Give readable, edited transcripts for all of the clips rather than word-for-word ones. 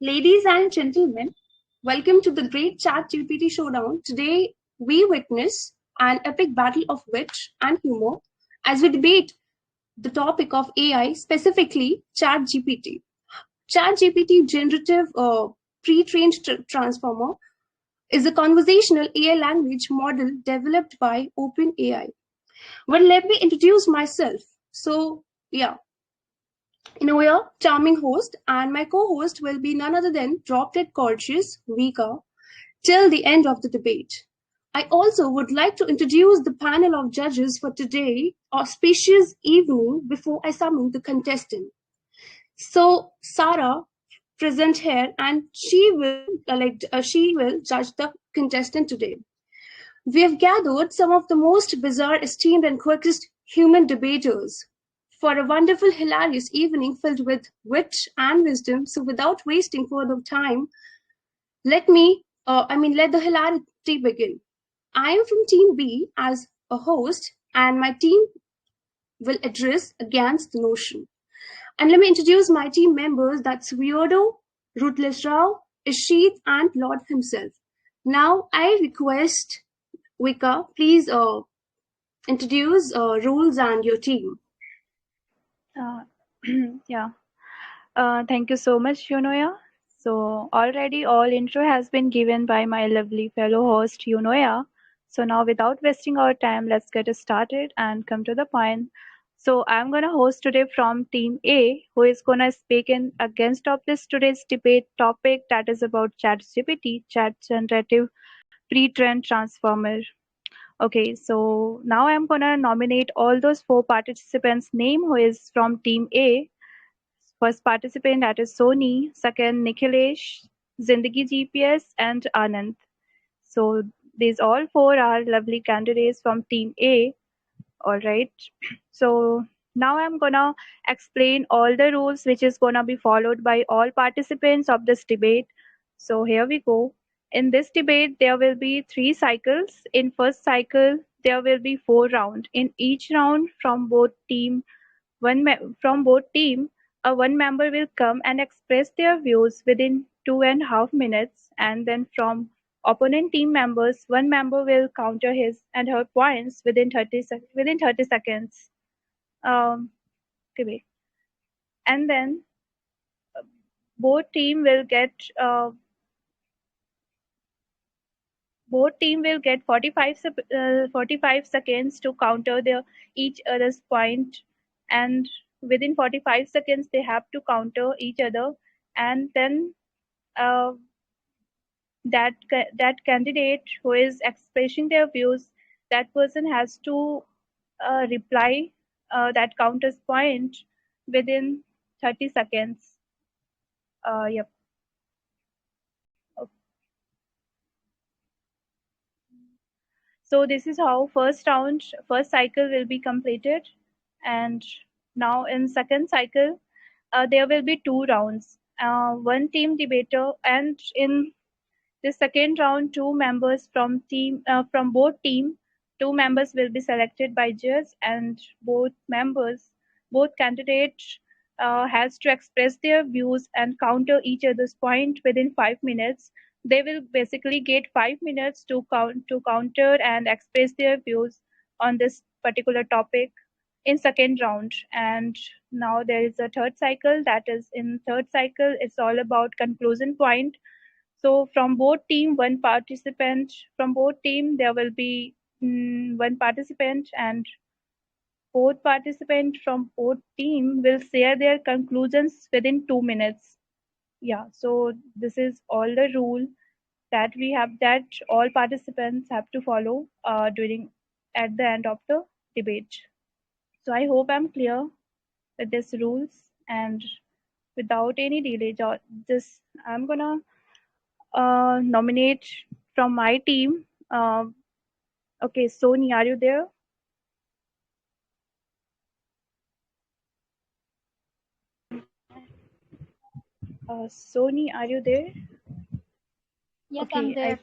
Ladies and gentlemen, welcome to the great Chat GPT showdown. Today, we witness an epic battle of wit and humor as we debate the topic of AI, specifically Chat GPT. Chat GPT generative pre-trained transformer is a conversational AI language model developed by OpenAI. Well, let me introduce myself. So, yeah, Inoya, charming host, and my co-host will be none other than drop-dead gorgeous Vika till the end of the debate. I also would like to introduce the panel of judges for today, auspicious evening, before I summon the contestant. So, Sarah, present here, and she will judge the contestant today. We have gathered some of the most bizarre, esteemed, and quickest human debaters for a wonderful, hilarious evening filled with wit and wisdom. So, without wasting further time, let the hilarity begin. I am from Team B as a host, and my team will address against the notion. And let me introduce my team members. That's Weirdo, Ruthless Rao, Ishit, and Lord himself. Now, I request Vika, please introduce rules and your team. Uh, yeah. Thank you so much, Yunoya. So already all intro has been given by my lovely fellow host, Yunoya. So now without wasting our time, let's get started and come to the point. So I'm gonna host today from Team A, who is gonna speak in against of this today's debate topic that is about ChatGPT, Chat Generative Pre-trained Transformer. Okay, so now I'm gonna nominate all those four participants' name who is from Team A. First participant that is Sony, second Nikhilesh, Zindagi GPS, and Anand. So these all four are lovely candidates from Team A. All right. So now I'm gonna explain all the rules which is gonna be followed by all participants of this debate. So here we go. In this debate, there will be three cycles. In first cycle, there will be 4 rounds. In each round, from both team, one member will come and express their views within 2.5 minutes, and then from opponent team members, one member will counter his and her points within 30 seconds. Okay, and then both team will get uh, both team will get 45 seconds to counter their each other's point, and within 45 seconds they have to counter each other, and then uh, that candidate who is expressing their views, that person has to reply that counters point within 30 seconds. Yep. So this is how first cycle will be completed, and now in second cycle there will be 2 rounds, one team debater, and in the second round, from both team, 2 members will be selected by judge, and both candidates has to express their views and counter each other's point within 5 minutes. They will basically get 5 minutes to counter and express their views on this particular topic in second round. And now there is a third cycle. That is, in third cycle, it's all about conclusion point. So from both team, there will be one participant, and both participants from both team will share their conclusions within 2 minutes. Yeah, so this is all the rule that all participants have to follow during at the end of the debate. So I hope I'm clear with these rules, and without any delay, just I'm gonna nominate from my team. Okay, Sony, are you there? Sony, are you there? Yes, I'm Okay, there.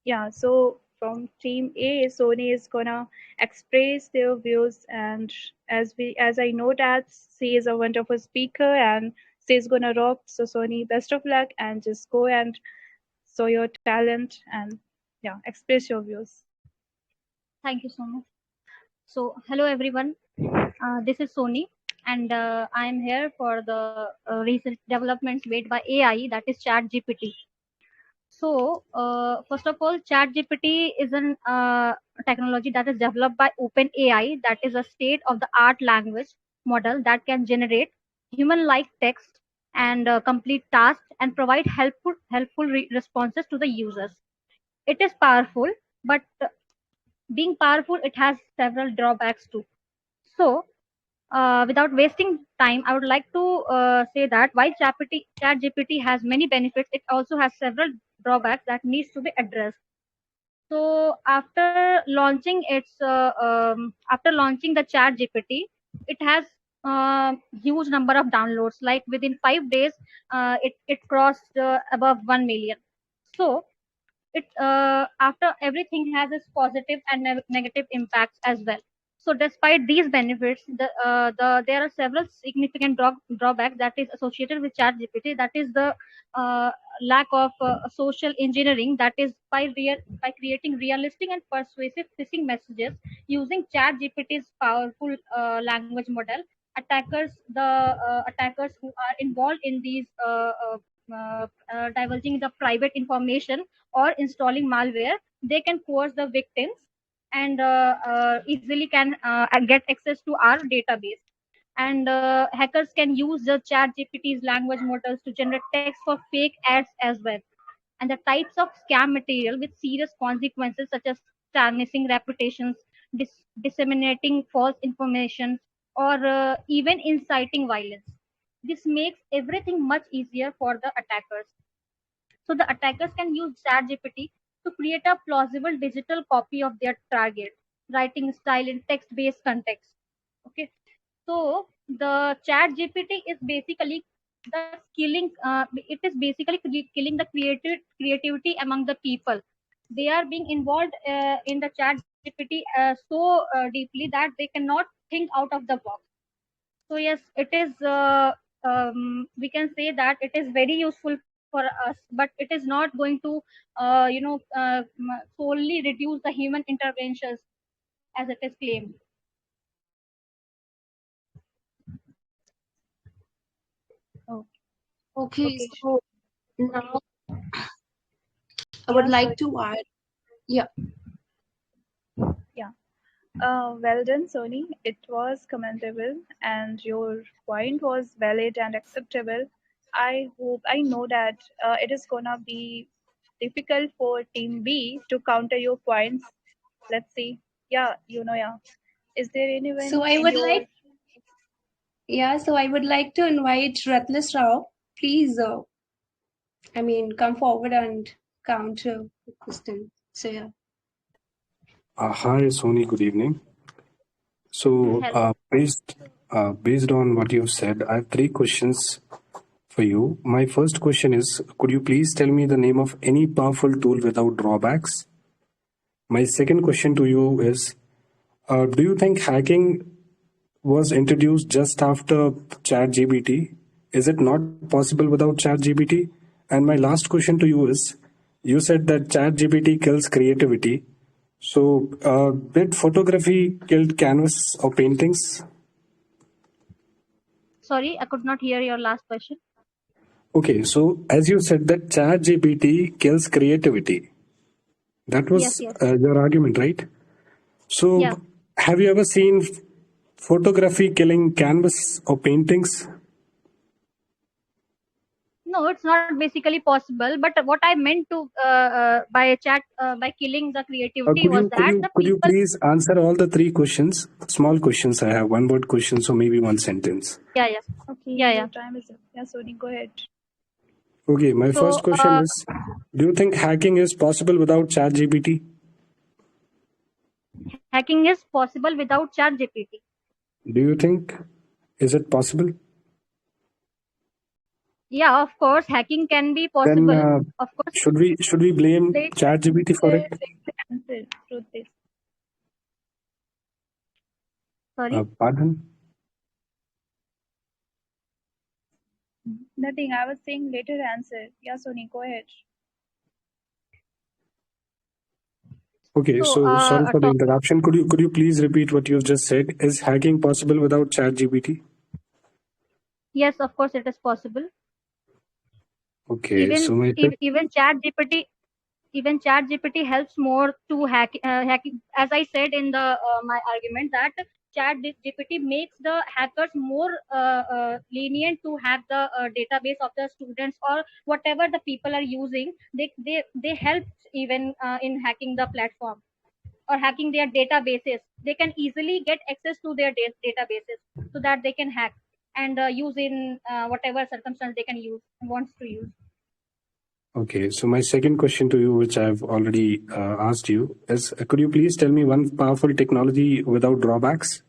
yeah. So from team A, Sony is gonna express their views, and as I know that she is a wonderful speaker and She's gonna rock. So Sony, best of luck and just go and show your talent and yeah, express your views. Thank you so much. So, hello everyone. This is Sony, and I am here for the recent developments made by AI, that is Chat GPT. So, first of all, Chat GPT is an technology that is developed by OpenAI, that is a state-of-the-art language model that can generate human-like text and complete tasks and provide helpful responses to the users. It is powerful, but being powerful, it has several drawbacks too. So, without wasting time, I would like to say that while ChatGPT has many benefits, it also has several drawbacks that needs to be addressed. So, after launching the ChatGPT, it has huge number of downloads. Like within 5 days, it crossed above 1 million. So it after everything has its positive and negative impacts as well. So despite these benefits, there are several significant drawbacks that is associated with chat gpt, that is the uh, lack of social engineering, that is by creating realistic and persuasive phishing messages using chat gpt's powerful language model. Attackers who are involved in these divulging the private information or installing malware, they can coerce the victims and easily can get access to our database. And hackers can use the chat gpt's language models to generate text for fake ads as well. And the types of scam material with serious consequences, such as tarnishing reputations, disseminating false information, or even inciting violence. This makes everything much easier for the attackers. So the attackers can use ChatGPT to create a plausible digital copy of their target, writing style in text-based context. Okay, so the ChatGPT is basically the killing. It is basically killing the creativity among the people. They are being involved in the ChatGPT so deeply that they cannot think out of the box. So yes, it is. We can say that it is very useful for us, but it is not going to, solely reduce the human interventions as it is claimed. Oh, Okay, okay. so now I would Yeah, like so to add, yeah. yeah. Well done, Sony. It was commendable, and your point was valid and acceptable. I know that it is gonna be difficult for Team B to counter your points. Let's see. Yeah, yeah. Is there So anyone I in would your like, yeah, so I would like to invite Ratlis Rao. Please, come forward and counter the question. So yeah. Hi, Sony. Good evening. So, Hello. based on what you've said, I have three questions for you. My first question is, could you please tell me the name of any powerful tool without drawbacks? My second question to you is, do you think hacking was introduced just after ChatGPT? Is it not possible without ChatGPT? And my last question to you is, you said that ChatGPT kills creativity. So, did photography kill canvas or paintings? Sorry, I could not hear your last question. Okay, so as you said that ChatGPT kills creativity, that Yes, was yes. your argument, right? So, Yeah. have you ever seen photography killing canvas or paintings? No, it's not basically possible. But what I meant to by killing the creativity Could was you could that you the could you people. please answer all the three questions? Small questions. I have one word questions, so maybe one sentence. Yeah, yeah, okay, yeah, your yeah. time is up. Yeah, Sony, go ahead. Okay, my So first question is: do you think hacking is possible without ChatGPT? hacking is possible without chat gpt. Do you think is it possible? Yeah, of course hacking can be Then possible. Of course. should we blame ChatGPT for it? Let the answer to this. Sorry. Pardon? Nothing. I was saying later answer. Yeah, Sony, go ahead. Okay, So, so sorry for the talk, interruption. Could you please repeat what you've just said? Is hacking possible without Chat GPT? yes, of course, it is possible. Okay, so my Even Chat GPT helps more to hacking. As I said in the my argument, that Chat GPT makes the hackers more lenient to hack the database of the students or whatever the people are using. They help even in hacking the platform or hacking their databases. They can easily get access to their databases so that they can hack and use in whatever circumstance they can use wants to use. Okay, so my second question to you, which I've already asked you, is could you please tell me one powerful technology without drawbacks?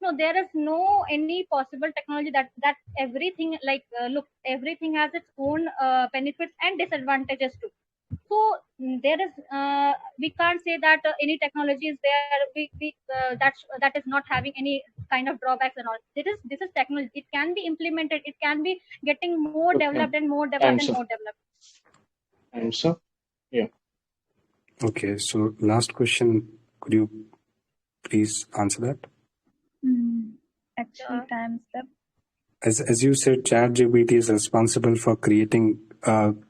No, there is no any possible technology that everything like look, everything has its own benefits and disadvantages too. So there is we can't say that any technology is there that is not having any kind of drawbacks and all. This is technology. It can be implemented. It can be getting more Okay. developed and more developed and Answer. more developed. Answer. Yeah. Okay, so last question, could you please answer that? Actually, time's up. As you said, ChatGPT is responsible for creating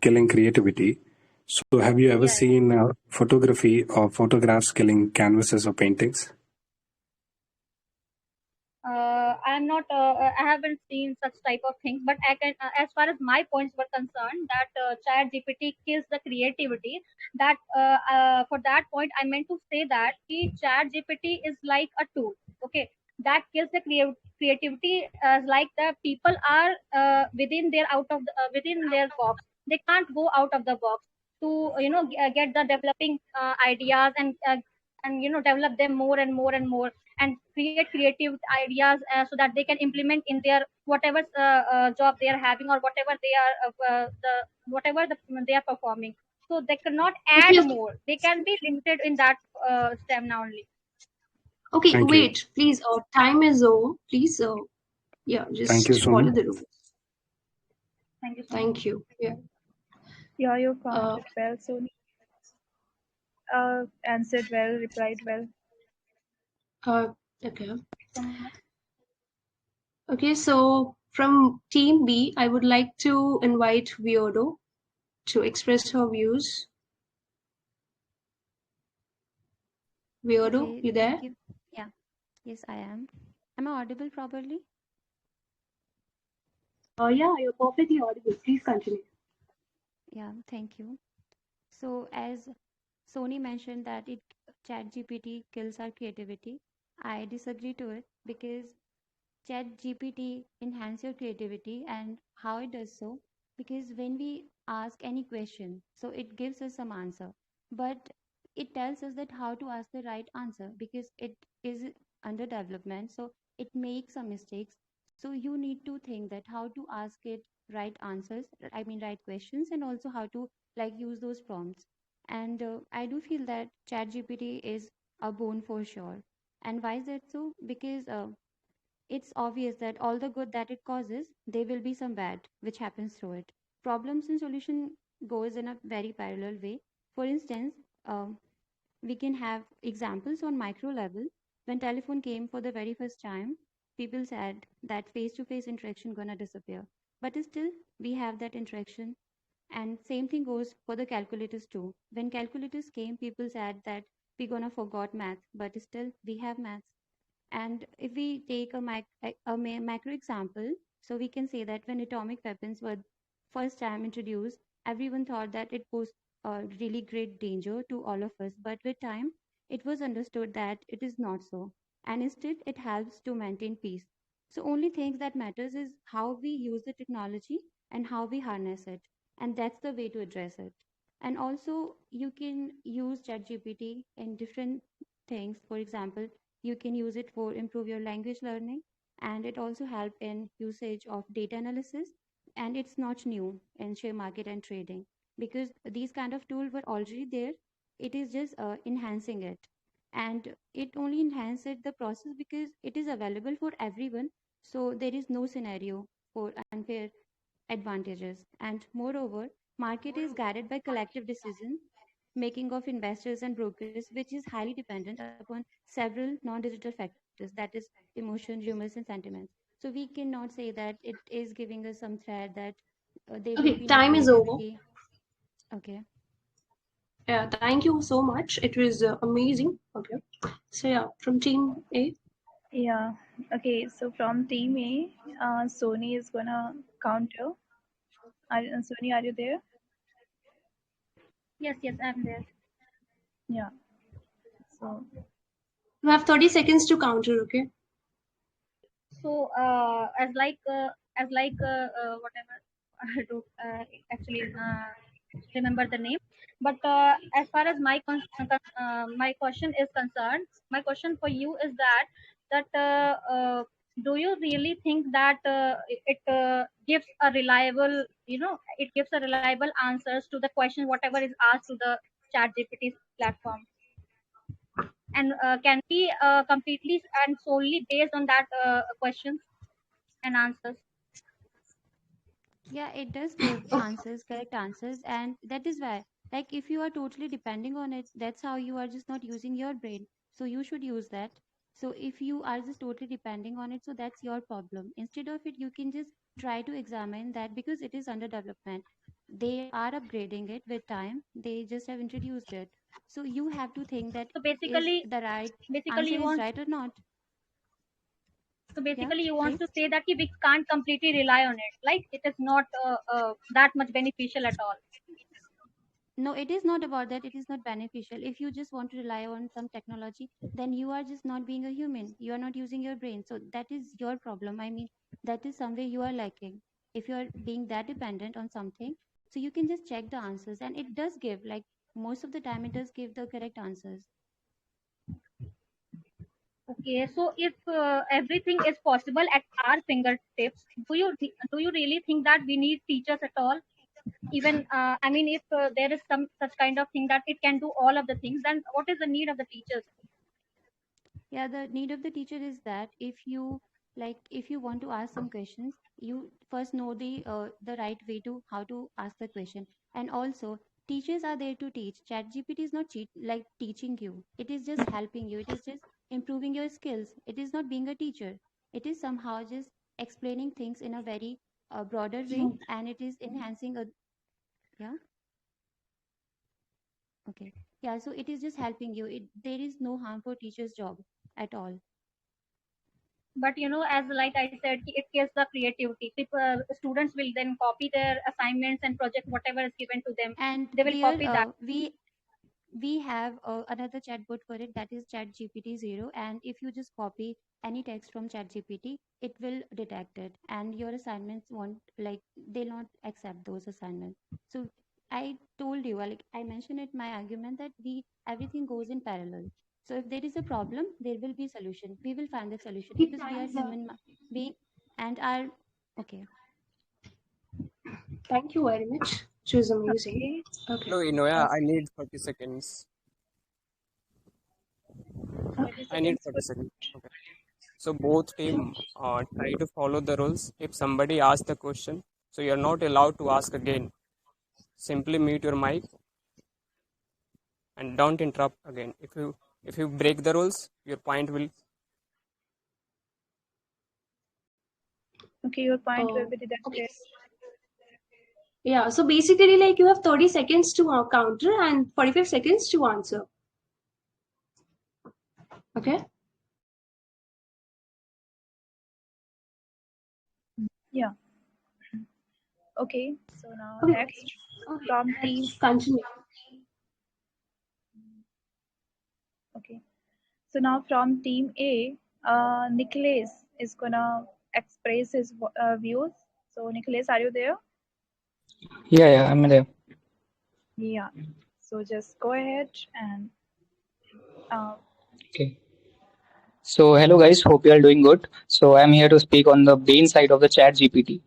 killing creativity. So have you ever seen photography or photographs killing canvases or paintings? I'm not. I haven't seen such type of things, but I can. As far as my points were concerned, that Chat GPT kills the creativity. That for that point, I meant to say that Chat GPT is like a tool. Okay, that kills the creativity. Like the people are within their box. They can't go out of the box to get the developing ideas and develop them more and more and more and create creative ideas so that they can implement in their whatever job they are having or whatever they are they are performing. So they cannot add Okay, more. They can be limited in that stem now only. okay, Thank you. wait, please. Time is over. Please, yeah, Thank you, just follow Sonu. the rules. Thank you so much. Thank you. Yeah. Yeah, you counted well, Sony. Answered well, replied well. Okay. So much. Okay, so from Team B, I would like to invite Weirdo to express her views. Weirdo, Okay, you there? thank you. Yeah, yes, I am. Am I audible properly? Yeah, you're perfectly audible. Please continue. Yeah, thank you. So as Sony mentioned that ChatGPT kills our creativity, I disagree to it because ChatGPT enhance your creativity and how it does so, because when we ask any question, so it gives us some answer, but it tells us that how to ask the right answer because it is under development, so it makes some mistakes. So you need to think that how to ask it right answers, I mean right questions, and also how to like use those prompts. And I do feel that ChatGPT is a boon for sure. And why is that so? Because it's obvious that all the good that it causes, there will be some bad which happens through it. Problems and solution goes in a very parallel way. For instance, we can have examples on micro level. When telephone came for the very first time, people said that face-to-face interaction gonna disappear. But still, we have that interaction. And same thing goes for the calculators too. When calculators came, people said that we're gonna forgot math, but still we have maths. And if we take a macro example, so we can say that when atomic weapons were first time introduced, everyone thought that it posed a really great danger to all of us. But with time, it was understood that it is not so. And instead, it helps to maintain peace. So only things that matters is how we use the technology and how we harness it. And that's the way to address it. And also, you can use ChatGPT in different things. For example, you can use it for improve your language learning, and it also help in usage of data analysis. And it's not new in share market and trading because these kind of tools were already there. It is just enhancing it, and it only enhances the process because it is available for everyone. So there is no scenario for unfair advantages. And moreover, market is guided by collective decision making of investors and brokers, which is highly dependent upon several non-digital factors, that is emotion, rumors, and sentiments. So we cannot say that it is giving us some threat that there will be Okay, time is over. negativity. Okay. Yeah, thank you so much. It was amazing. Okay. So yeah, from team A. Yeah. Okay. So from team A, Sony is gonna counter. Sony, are you there? Yes, yes, I'm there. Yeah. So You have 30 seconds to counter, okay? So whatever I do actually remember the name, but as far as my question is concerned, my question for you is that do you really think that it gives a reliable, it gives a reliable answers to the question whatever is asked to the chat gpt's platform, and can be completely and solely based on that questions and answers? Yeah, it does give answers, correct answers, and that is why, like, if you are totally depending on it, that's how you are just not using your brain. So you should use that. So if you are just totally depending on it, so that's your problem. Instead of it, you can just try to examine that because it is under development. They are upgrading it with time. They just have introduced it. So you have to think that So is basically, the right basically answer you is want right or not. so Yeah, basically you want please. to say that we can't completely rely on it. Like it is not that much beneficial at all. No, it is not about that. It is not beneficial. If you just want to rely on some technology, then you are just not being a human. You are not using your brain. So that is your problem. I mean, that is somewhere you are lacking. If you are being that dependent on something, so you can just check the answers, and it does give, like, most of the time, it does give the correct answers. Okay, so if everything is possible at our fingertips, do you really think that we need teachers at all? Even I mean, if there is some such kind of thing that it can do all of the things, then what is the need of the teachers? Yeah, the need of the teacher is that if you, like, if you want to ask some questions, you first know the right way to how to ask the question. And also, teachers are there to teach. Chat GPT is not like teaching you. It is just helping you. It is just improving your skills. It is not being a teacher. It is somehow just explaining things in a very broader way, and it is enhancing a, yeah. Okay. Yeah, so it is just helping you. There is no harm for teacher's job at all. But as like I said, it kills the creativity. People, students will then copy their assignments and project whatever is given to them. And They will there copy that. we have another chatbot for it, that is Chat GPT 0. And if you just copy any text from Chat GPT, it will detect it, and your assignments won't, like, they'll not accept those assignments. So I told you, like I mentioned it my argument, that we everything goes in parallel. So if there is a problem, there will be solution. We will find the solution Okay, because we are time's up. human being and are okay. Thank you very much. It was amazing. okay. Okay. Hello, Inoya. Uh, I need 30 seconds. 30 I need seconds 30 for seconds. Okay. So both team try to follow the rules. If somebody asks the question, so you're not allowed to ask again. Simply mute your mic and don't interrupt again. If you break the rules, your point will. okay, your point will be Okay. deducted. Yeah, so basically, like, you have 30 seconds to counter and 45 seconds to answer. Okay? Yeah. Okay. So now Okay. next from team. Continue. Okay. So now from team A, Nicholas is gonna express his views. So Nicholas, are you there? Yeah, I'm there. Yeah. So just go ahead and Okay. So, hello guys, hope you are doing good. So, I'm here to speak on the brain side of the Chat GPT.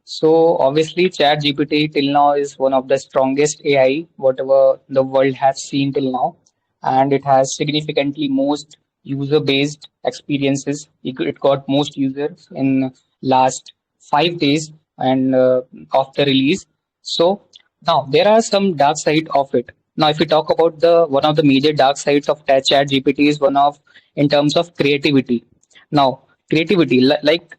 So, obviously, Chat GPT till now is one of the strongest AI whatever the world has seen till now, and it has significantly most user-based experiences. It got most users in last 5 days and of the release. So now there are some dark side of it. Now, if we talk about the one of the major dark sides of Chat GPT is one of in terms of creativity. Now, creativity like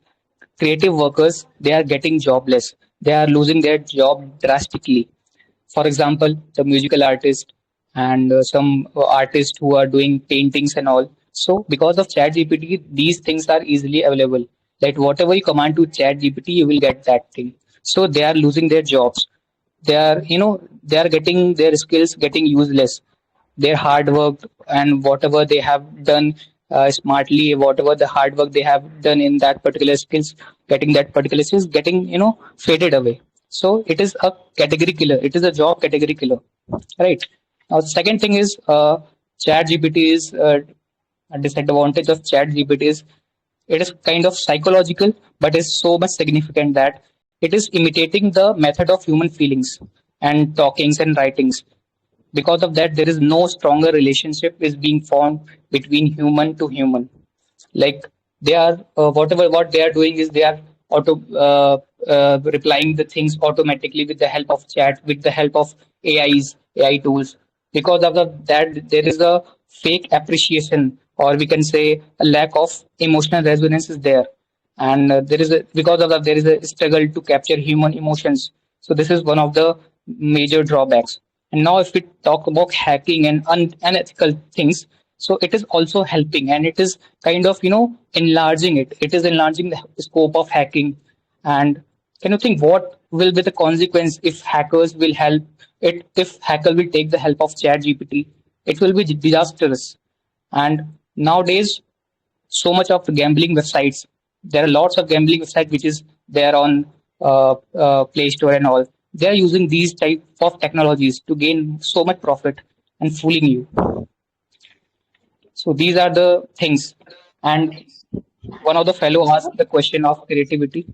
creative workers, they are getting jobless. They are losing their job drastically. For example, the musical artist and some artists who are doing paintings and all. So because of Chat GPT, these things are easily available. Like whatever you command to Chat GPT, you will get that thing. So they are losing their jobs. They are, they are getting their skills getting useless. Their hard work and whatever they have done smartly, whatever the hard work they have done in that particular skills, getting that particular skills getting, faded away. So it is a category killer. It is a job category killer, right? Now, the second thing is Chat GPT is a disadvantage of Chat GPT is it is kind of psychological, but is so much significant that it is imitating the method of human feelings and talkings and writings. Because of that, there is no stronger relationship is being formed between human to human. Like they are whatever what they are doing is they are auto replying the things automatically with the help of chat, with the help of AI tools. Because of that, there is a fake appreciation, or we can say a lack of emotional resonance is there. And there is a because of that there is a struggle to capture human emotions. So this is one of the major drawbacks. And now if we talk about hacking and unethical things, so it is also helping, and it is kind of enlarging it. It is enlarging the scope of hacking. And can you think what will be the consequence if hackers will help it, if hacker will take the help of Chat GPT? It will be disastrous. And nowadays, so much of gambling websites. There are lots of gambling websites which is there on Play Store and all. They are using these type of technologies to gain so much profit and fooling you. So these are the things. And one of the fellow asked the question of creativity.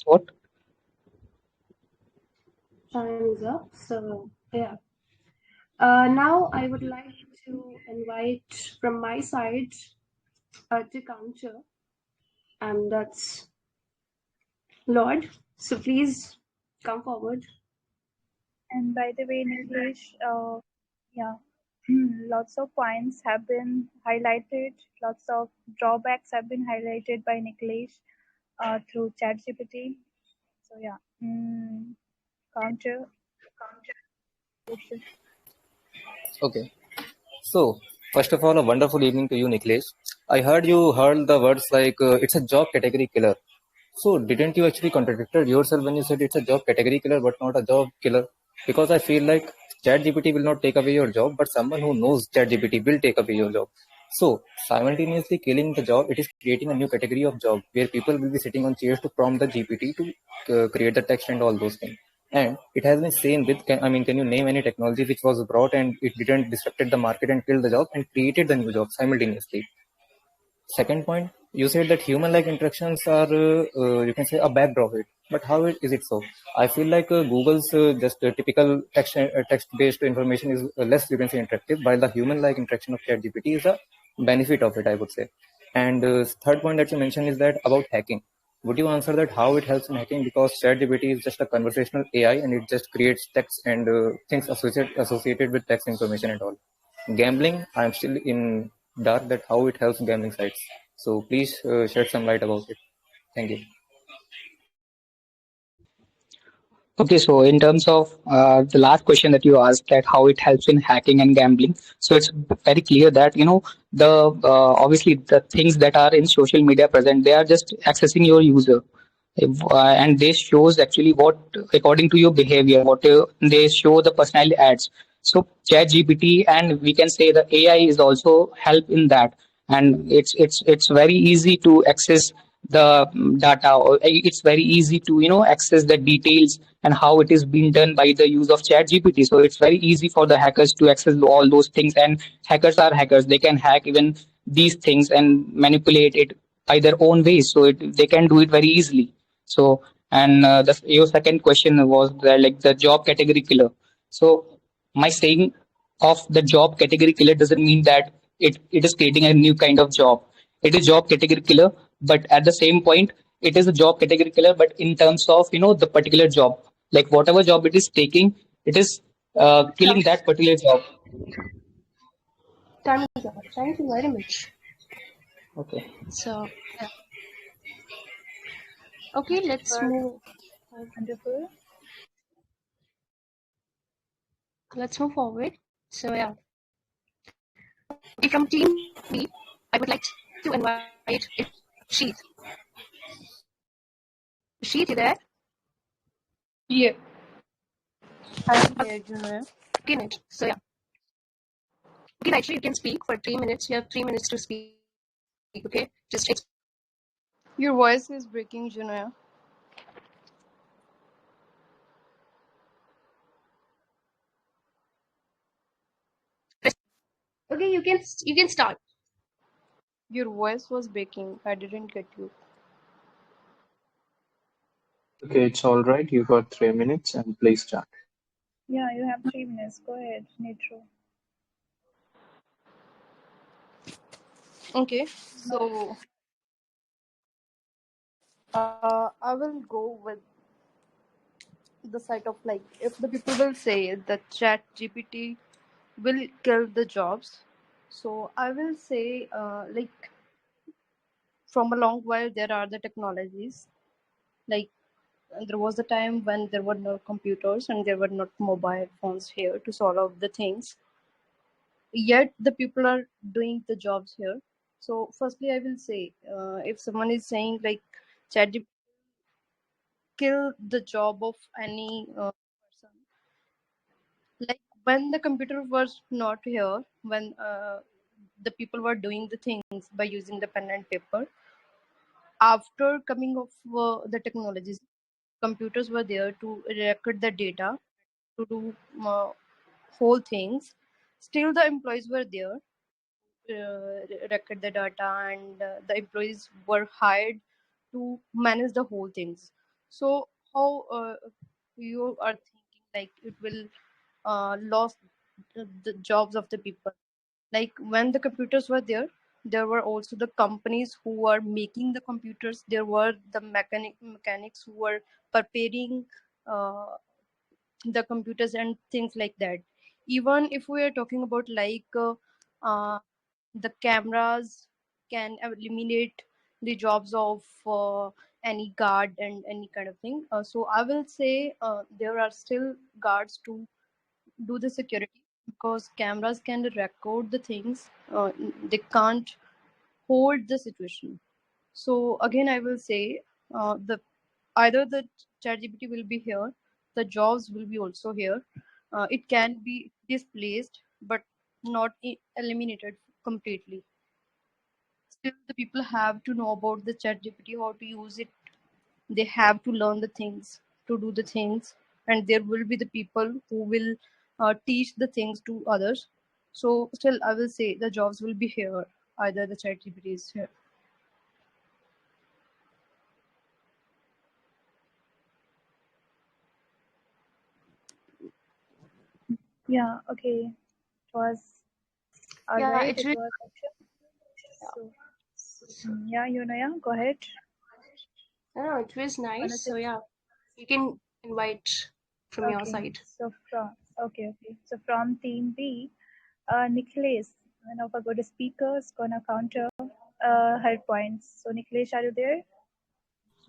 What? Time is up. So yeah. Now I would like to invite from my side to counter, and that's Lord. So please come forward. And by the way, Niklesh, yeah, lots of points have been highlighted, lots of drawbacks have been highlighted by Niklesh through ChatGPT. So yeah, counter. Okay. So, first of all, a wonderful evening to you, Niklesh. I heard you heard the words like it's a job category killer. So, didn't you actually contradicted yourself when you said it's a job category killer but not a job killer? Because I feel like ChatGPT will not take away your job, but someone who knows ChatGPT will take away your job. So, simultaneously killing the job, it is creating a new category of job where people will be sitting on chairs to prompt the GPT to create the text and all those things. And it has been seen with, can you name any technology which was brought and it didn't disrupted the market and killed the job and created the new job simultaneously? Second point, you said that human-like interactions are, you can say, a backdrop of it. But how is it so? I feel like Google's just typical text-based information is less, you can say, interactive, while the human-like interaction of ChatGPT is a benefit of it, I would say. And third point that you mentioned is that about hacking. Would you answer that how it helps in hacking? Because ChatGPT is just a conversational AI and it just creates text and things associated with text information and all. Gambling, I'm still in dark that how it helps gambling sites. So please shed some light about it. Thank you. Okay, so in terms of the last question that you asked, that how it helps in hacking and gambling, so it's very clear that the obviously the things that are in social media present, they are just accessing your user. And they shows actually what according to your behavior, what they show the personality ads. So Chat GPT and we can say the AI is also help in that, and it's very easy to access the data, or it's very easy to access the details and how it is being done by the use of Chat GPT. So it's very easy for the hackers to access all those things, and hackers are hackers. They can hack even these things and manipulate it by their own ways. So they can do it very easily. So, and your second question was that, like the job category killer. So my saying of the job category killer doesn't mean that it is creating a new kind of job. It is job category killer, but at the same point, it is a job category killer, but in terms of the particular job, like whatever job it is taking, it is killing that particular job. Thank you very much. Okay. So, yeah. Okay, let's move. Wonderful. Let's move forward. So, yeah. Okay, from Team B, I would like to invite Sheet. Sheet, you there? Yeah, I'm here, Junaid. Okay, Nit. So, yeah. Okay, Naitra, you can speak for 3 minutes. You have 3 minutes to speak. Okay, just Your voice is breaking, Junaid. okay. You can start. Your voice was breaking. I didn't get you. Okay, it's all right. You got 3 minutes and please start. Yeah, you have 3 minutes. Go ahead, Nitro. Okay, so I will go with the side of like if the people will say that Chat GPT will kill the jobs. So I will say like from a long while there are the technologies like there was a time when there were no computers and there were not mobile phones here to solve out the things, yet the people are doing the jobs here. So firstly I will say if someone is saying like ChatGPT kill the job of any person, like when the computer was not here, when the people were doing the things by using the pen and paper, after coming of the technologies, computers were there to record the data, to do whole things. Still the employees were there, record the data, and the employees were hired to manage the whole things. So how you are thinking like it will lost the jobs of the people? Like when the computers were there were also the companies who were making the computers. There were the mechanics who were preparing uh, the computers and things like that. Even if we are talking about like uh, the cameras can eliminate the jobs of any guard and any kind of thing. So I will say there are still guards to do the security because cameras can record the things. They can't hold the situation. So again, I will say the either the ChatGPT will be here, the jobs will be also here. It can be displaced, but not eliminated completely. Still, the people have to know about the ChatGPT, how to use it. They have to learn the things, to do the things, and there will be the people who will teach the things to others. So still, I will say the jobs will be here. Either the ChatGPT is here. Yeah, okay. It was all Yeah, right. it's It really. was so. Yeah, yeah, go ahead. Yeah, it was Wanna nice. say? So, yeah, you can invite from your Okay. side. So from okay. So from team B, Nikhilesh, one of our good speakers, gonna counter her points. So Nikhilesh, are you there?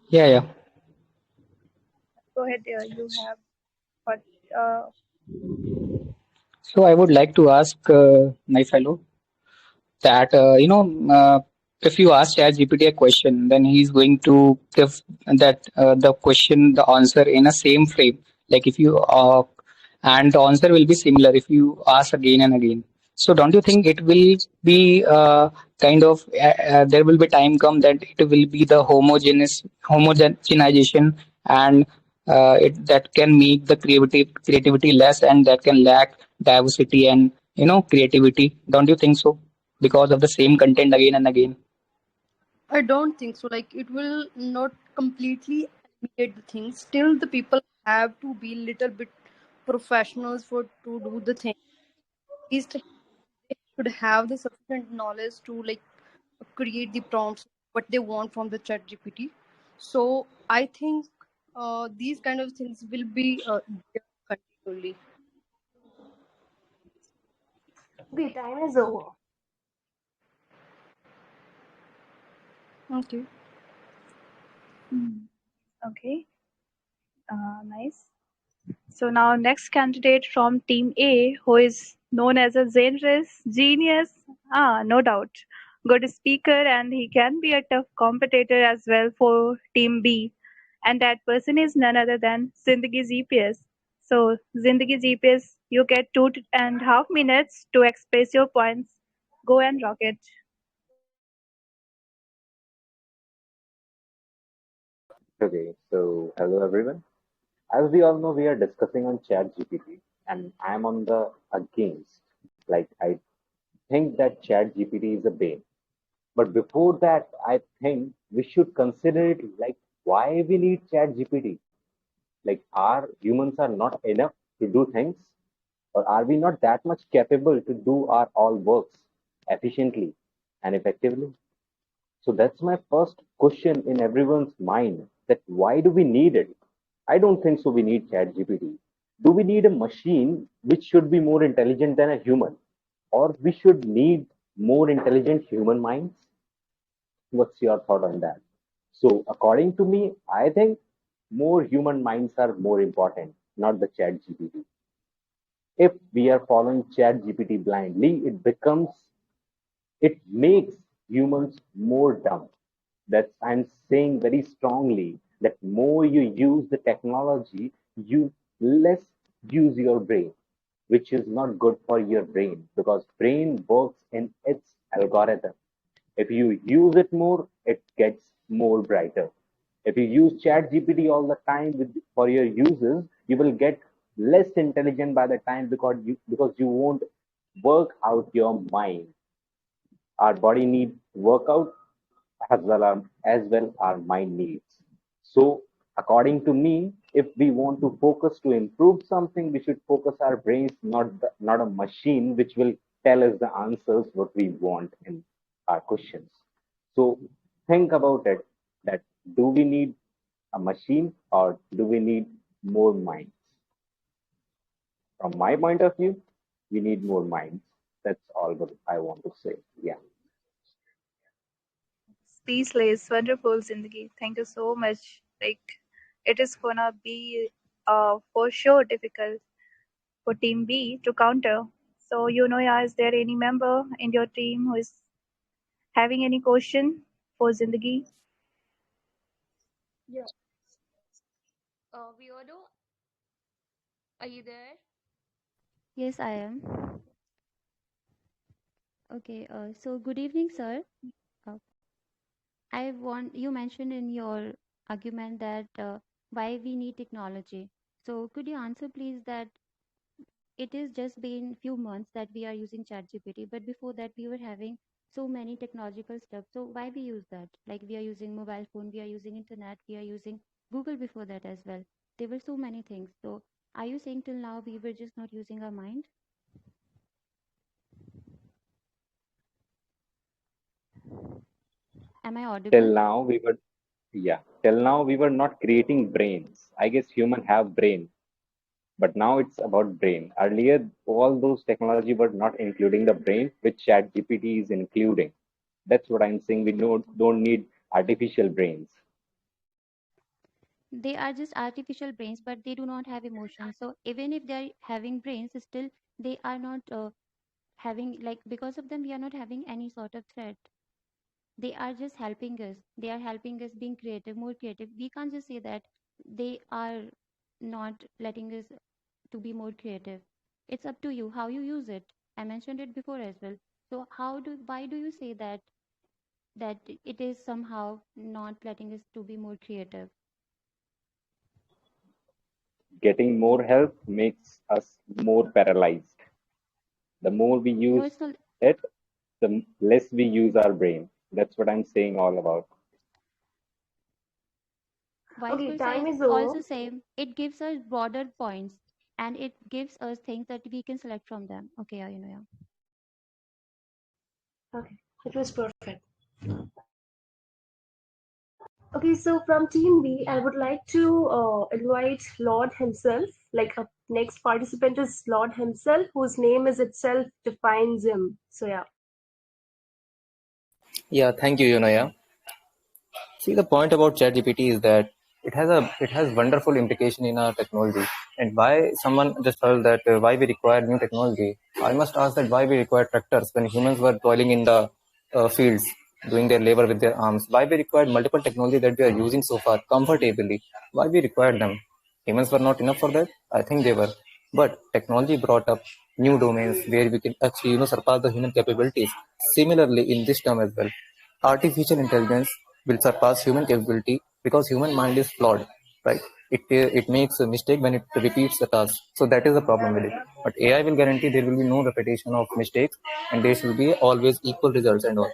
Yeah, yeah. Go ahead. You have what? Uh, So I would like to ask my fellow that if you ask ChatGPT a question, then he's going to give that the question, the answer in a same frame. Like if you and the answer will be similar if you ask again and again. So don't you think it will be kind of there will be time come that it will be the homogenization, and it that can make the creativity less, and that can lack diversity and creativity. Don't you think so? Because of the same content again and again. I don't think so. Like it will not completely eliminate the things. Still, the people have to be little bit professionals for to do the thing. At least they should have the sufficient knowledge to like create the prompts what they want from the chat GPT. So I think these kind of things will be there continually. Okay, time is over. Okay. Okay, nice. So now next candidate from team A, who is known as a generous genius, no doubt, good speaker, and he can be a tough competitor as well for team B. And that person is none other than Zindagi GPS. So Zindagi GPS, you get 2.5 minutes to express your points. Go and rock it. Okay, so hello everyone. As we all know, we are discussing on Chat GPT, and I'm on the against. Like, I think that Chat GPT is a bane. But before that, I think we should consider it like why we need Chat GPT. Like, are humans are not enough to do things, or are we not that much capable to do our all works efficiently and effectively? So that's my first question in everyone's mind that why do we need it? I don't think so we need ChatGPT. Do we need a machine which should be more intelligent than a human? Or we should need more intelligent human minds? What's your thought on that? So according to me, I think more human minds are more important, not the ChatGPT. If we are following ChatGPT blindly, it makes humans more dumb. That's I'm saying very strongly that more you use the technology, you less use your brain, which is not good for your brain because brain works in its algorithm. If you use it more, it gets more brighter. If you use Chat GPT all the time for your uses, you will get less intelligent by the time because you won't work out your mind. Our body needs workout as well our mind needs. So according to me, if we want to focus to improve something, we should focus our brains, not a machine which will tell us the answers what we want in our questions. So think about it that do we need a machine or do we need more minds? From my point of view, we need more minds. That's all what I want to say. Yeah. Speechless, wonderful, Zindagi. Thank you so much. Like, it is gonna be for sure difficult for Team B to counter. So, yeah, is there any member in your team who is having any question for Zindagi? Yeah. Weirdo, are you there? Yes, I am. Okay, so good evening, sir. Uh, I want you mentioned in your argument that why we need technology. So could you answer please that it is just been few months that we are using ChatGPT, but before that we were having so many technological stuff. So why we use that? Like we are using mobile phone, we are using internet, we are using Google before that as well. There were so many things. So are you saying till now we were just not using our mind? Am I Till audible? now we were till now we were not creating brains. I guess human have brain, but now it's about brain. Earlier, all those technology were not including the brain, which Chat GPT is including. That's what I'm saying. We don't need artificial brains. They are just artificial brains, but they do not have emotions. So even if they are having brains, still they are not having, like, because of them we are not having any sort of threat. They are just helping us. They are helping us being creative, more creative. We can't just say that they are not letting us to be more creative. It's up to you how you use it. I mentioned it before as well. So why do you say that it is somehow not letting us to be more creative? Getting more help makes us more paralyzed. The more we No, use it's not. it, the less we use our brain. That's what I'm saying all about. Vice Okay, versa time is is over. also same. It gives us broader points and it gives us things that we can select from them. Okay, yeah, yeah. Okay, it was perfect. Okay, so from Team B, I would like to invite Lord himself. Like our next participant is Lord himself, whose name is itself defines him. So yeah. Yeah, thank you, Yunaya. See, the point about ChatGPT is that it has wonderful implication in our technology. And why someone just told that why we require new technology? I must ask that why we require tractors when humans were toiling in the fields doing their labor with their arms? Why we required multiple technology that we are using so far comfortably? Why we required them? Humans were not enough for that. I think they were, but technology brought up new domains where we can actually surpass the human capabilities. Similarly, in this term as well, artificial intelligence will surpass human capability because human mind is flawed, right? It makes a mistake when it repeats the task. So that is the problem with it. But AI will guarantee there will be no repetition of mistakes and there should be always equal results and all.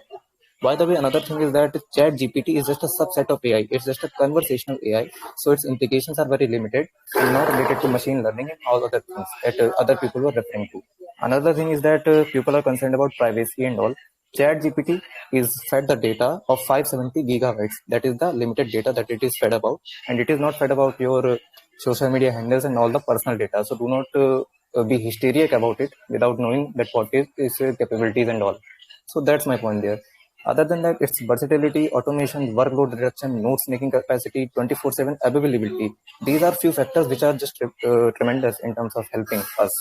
By the way, another thing is that Chat GPT is just a subset of AI. It's just a conversational AI, so its implications are very limited and not related to machine learning and all other things that other people were referring to. Another thing is that people are concerned about privacy and all. Chat GPT is fed the data of 570 gigabytes. That is the limited data that it is fed about, and it is not fed about your social media handles and all the personal data. So do not be hysteric about it without knowing that what is its capabilities and all. So that's my point there. Other than that, its versatility, automation, workload reduction, notes making capacity, 24/7 availability. These are few factors which are just tremendous in terms of helping us.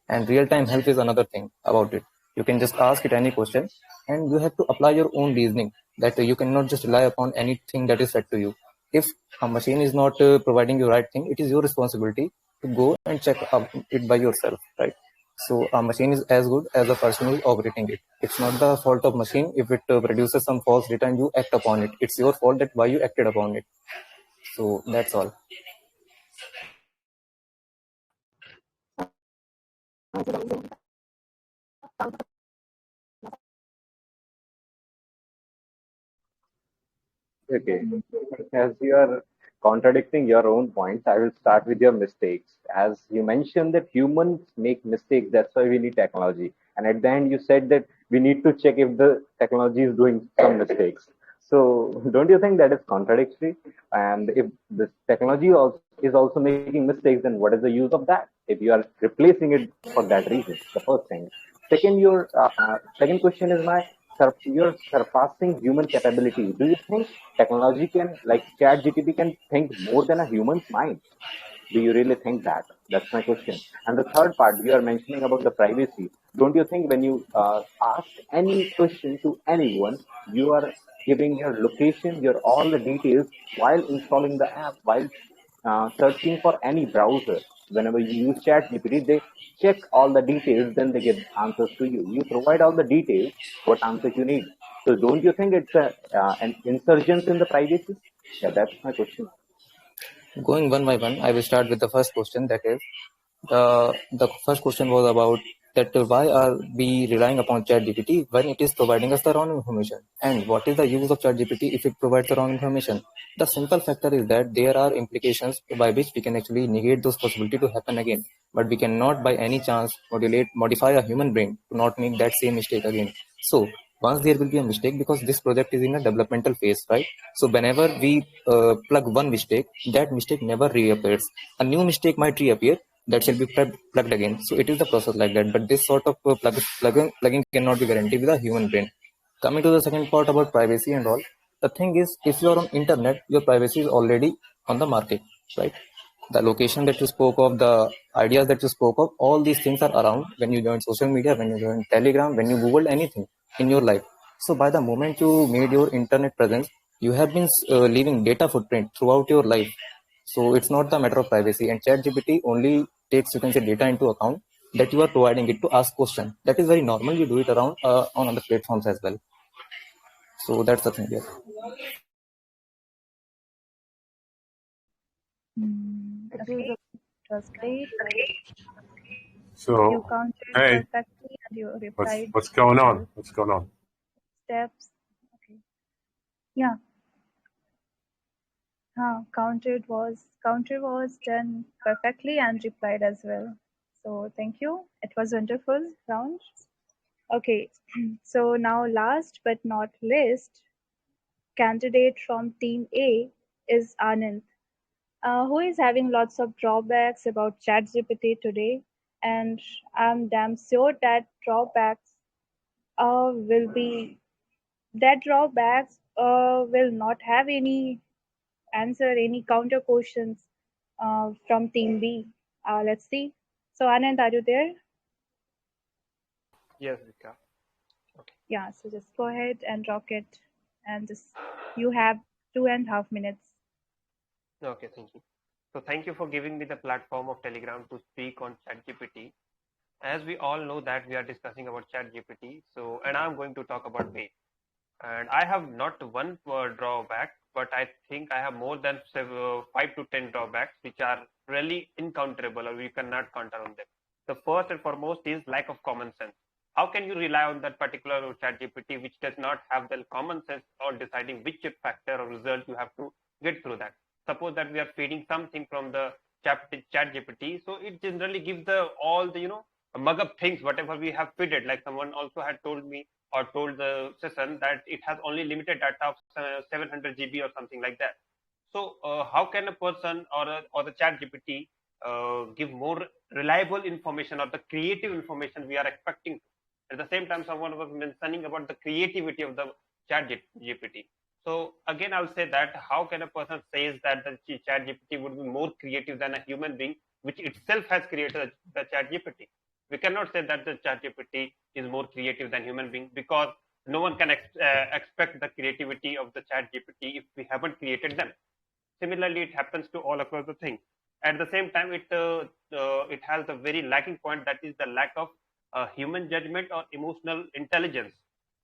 And real time help is another thing about it. You can just ask it any question and you have to apply your own reasoning that you cannot just rely upon anything that is said to you. If a machine is not providing you right thing, it is your responsibility to go and check it by yourself, right? So a machine is as good as the person who is operating it. It's not the fault of machine if it produces some false data and you act upon it. It's your fault that why you acted upon it. So that's all. Okay. As you are contradicting your own points, I will start with your mistakes. As you mentioned that humans make mistakes, that's why we need technology. And at the end, you said that we need to check if the technology is doing some mistakes. So don't you think that is contradictory? And if this technology is also making mistakes, then what is the use of that? If you are replacing it for that reason, the first thing. Second, your second question is you're surpassing human capability. Do you think technology can, like Chat GPT, can think more than a human's mind? Do you really think that? That's my question. And the third part, you are mentioning about the privacy. Don't you think when you ask any question to anyone, you are giving your location, your all the details while installing the app, while searching for any browser? Whenever you use Chat GPT, they check all the details, then they give answers to you. You provide all the details, what answers you need. So don't you think it's an insurgence in the privacy? Yeah, that's my question. Going one by one, I will start with the first question. That is, the first question was about that why are we relying upon ChatGPT when it is providing us the wrong information, and what is the use of ChatGPT if it provides the wrong information? The simple factor is that there are implications by which we can actually negate those possibility to happen again, but we cannot by any chance modify a human brain to not make that same mistake again. So once there will be a mistake, because this project is in a developmental phase, right? So whenever we plug one mistake, that mistake never reappears. A new mistake might reappear that shall be plugged again. So it is the process like that, but this sort of plugging cannot be guaranteed with a human brain. Coming to the second part about privacy and all, the thing is, if you are on internet, your privacy is already on the market, right? The location that you spoke of, the ideas that you spoke of, all these things are around when you join social media, when you join Telegram, when you Google anything in your life. So by the moment you made your internet presence, you have been leaving data footprint throughout your life. So it's not the matter of privacy, and ChatGPT only takes, you can say, data into account that you are providing it to ask question. That is very normal. You do it around on other platforms as well. So that's the thing here. Okay, it was great. You So, counted hey, perfectly and you what's replied what's going on? well. What's going on? Steps. Okay. Yeah. Counter was done perfectly and replied as well. So thank you. It was wonderful round. Okay. So now last but not least, candidate from Team A is Anand, who is having lots of drawbacks about ChatGPT today. And I'm damn sure that will be drawbacks will not have any answer, any counter questions from Team B. Let's see. So Anand, are you there? Yes, Vika. Yeah, so just go ahead and rock it, and just you have 2.5 minutes. Okay, thank you. So thank you for giving me the platform of Telegram to speak on ChatGPT. As we all know that we are discussing about ChatGPT, and I'm going to talk about Bay. And I have not one drawback, but I think I have more than 5 to 10 drawbacks, which are really incountable or we cannot counter on them. The first and foremost is lack of common sense. How can you rely on that particular ChatGPT which does not have the common sense on deciding which factor or result you have to get through that? Suppose that we are feeding something from the ChatGPT, so it generally gives all the mug up things whatever we have fed it. Like someone also had told me or told the session that it has only limited data of 700 GB or something like that. So how can a person or the ChatGPT give more reliable information or the creative information we are expecting? At the same time, someone was mentioning about the creativity of the ChatGPT. So again, I'll say that how can a person say that the ChatGPT would be more creative than a human being, which itself has created the ChatGPT? We cannot say that the ChatGPT is more creative than human being, because no one can expect the creativity of the ChatGPT if we haven't created them. Similarly, it happens to all across the thing. At the same time, it has a very lacking point, that is the lack of human judgment or emotional intelligence.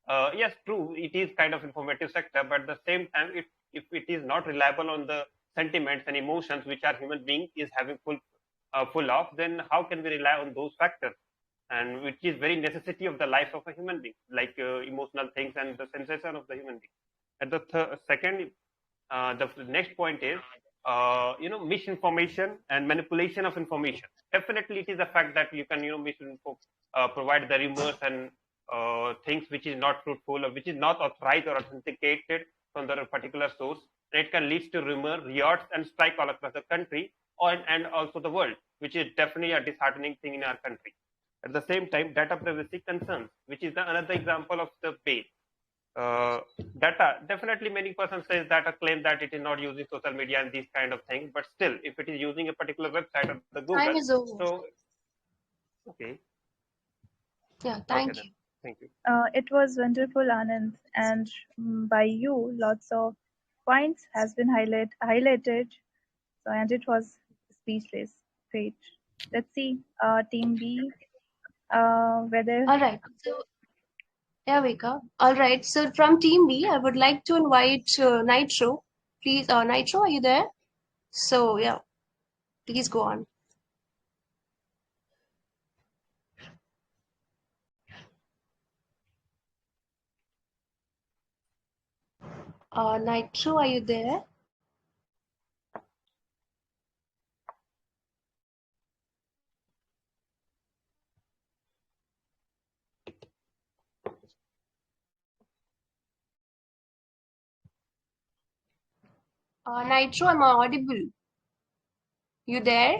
Yes, true, it is kind of informative sector, but at the same time, if it is not reliable on the sentiments and emotions which our human being is having full of, then how can we rely on those factors, and which is very necessity of the life of a human being, like emotional things and the sensation of the human being. At the second, the next point is misinformation and manipulation of information. Definitely, it is a fact that you can provide the rumors and things which is not truthful or which is not authorized or authenticated from the particular source. It can lead to rumor, riots, and strike all across the country and also the world, which is definitely a disheartening thing in our country. At the same time, data privacy concerns, which is another example of the base. Data, definitely many persons says that a claim that it is not using social media and these kind of things, but still, if it is using a particular website or the Google, Time is over. so okay. Yeah, thank Okay, you. Thank you. It was wonderful, Anand, and by you, lots of points has been highlighted. So, and it was speechless. Great. Let's see, Team B, whether. All right. So, yeah, Vika. All right. So, from Team B, I would like to invite Nitro. Please, Nitro, are you there? So, yeah, please go on. Nitro, are you there? Nitro, am I audible? You there?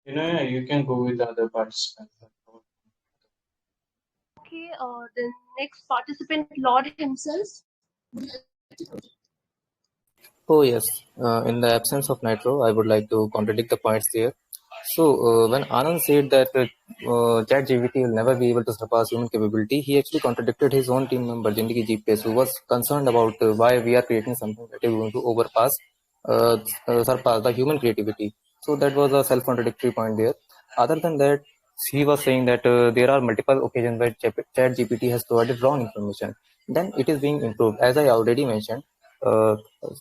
You can go with the other participants. Okay, the next participant, Lord himself. Oh yes, in the absence of Nitro, I would like to contradict the points there. So when Anand said that ChatGPT will never be able to surpass human capability, he actually contradicted his own team member Jindagi GPS, who was concerned about why we are creating something that is going to surpass the human creativity. So that was a self-contradictory point there. Other than that, he was saying that there are multiple occasions where ChatGPT has provided wrong information. Then it is being improved, as I already mentioned. Uh,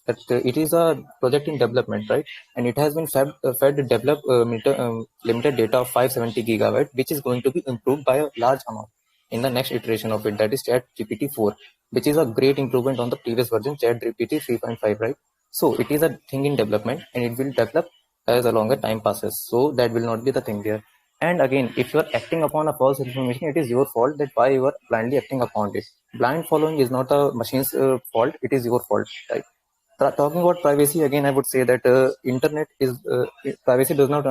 that it is a project in development, right? And it has been fed limited data of 570 gigabyte, which is going to be improved by a large amount in the next iteration of it, that is Chat GPT 4, which is a great improvement on the previous version, Chat GPT 3.5, right? So it is a thing in development, and it will develop as along as time passes. So that will not be the thing there. And again, if you are acting upon a false information, it is your fault that why you are blindly acting upon it. Blind following is not a machine's fault, it is your fault, right? Talking about privacy, again, I would say that internet is privacy does not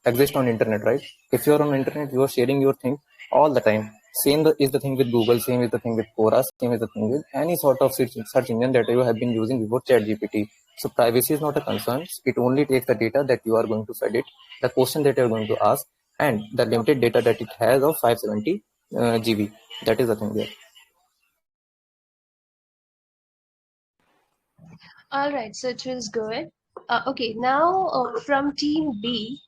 exist on internet, right? If you are on internet, you are sharing your thing all the time. Same is the thing with Google, same is the thing with Quora, same is the thing with any sort of search engine that you have been using before Chat GPT. So privacy is not a concern. It only takes the data that you are going to feed it, the question that you are going to ask, and the limited data that it has of 570 GB. That is the thing there. All right, so it was good. Okay, now from Team B,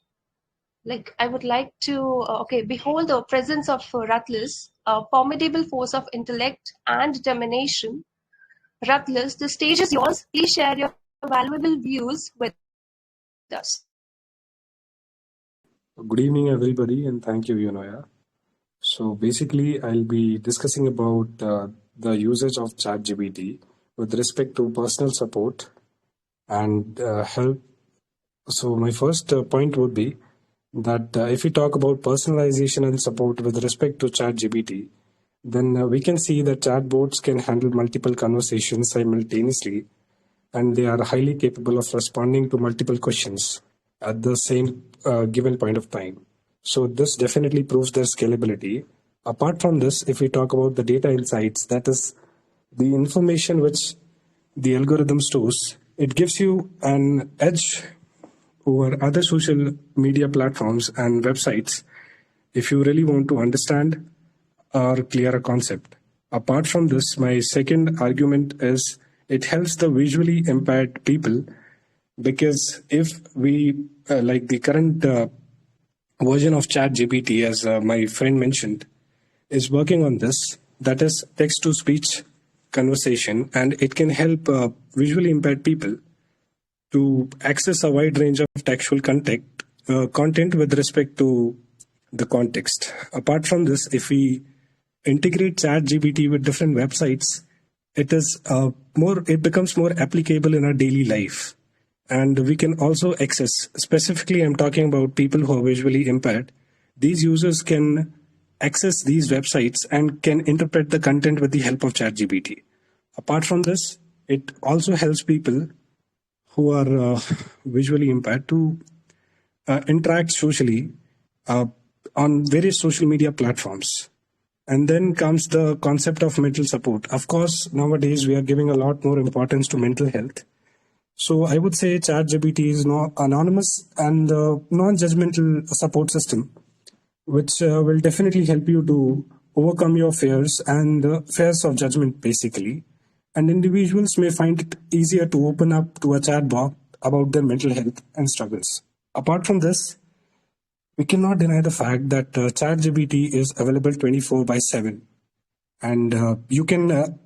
like I would like to, behold the presence of Rutlis, a formidable force of intellect and determination. Rutlis, the stage is yours. Please share your valuable views with us. Good evening, everybody, and thank you, Yunoya. So basically, I'll be discussing about the usage of ChatGPT with respect to personal support and help. So my first point would be that if we talk about personalization and support with respect to ChatGPT, then we can see that chatbots can handle multiple conversations simultaneously, and they are highly capable of responding to multiple questions at the same given point of time. So this definitely proves their scalability. Apart from this, if we talk about the data insights, that is the information which the algorithm stores, it gives you an edge over other social media platforms and websites if you really want to understand or clear a concept. Apart from this, my second argument is it helps the visually impaired people, because if we like the current version of Chat GPT, as my friend mentioned, is working on this, that is text to speech conversation, and it can help visually impaired people to access a wide range of textual content with respect to the context. Apart from this, if we integrate Chat GPT with different websites, it becomes more applicable in our daily life. And we can also access, specifically I'm talking about people who are visually impaired. These users can access these websites and can interpret the content with the help of ChatGPT. Apart from this, it also helps people who are visually impaired to interact socially on various social media platforms. And then comes the concept of mental support. Of course, nowadays we are giving a lot more importance to mental health. So I would say ChatGPT is no anonymous and non-judgmental support system, which will definitely help you to overcome your fears and fears of judgment, basically. And individuals may find it easier to open up to a chatbot about their mental health and struggles. Apart from this, we cannot deny the fact that ChatGPT is available 24/7, and you can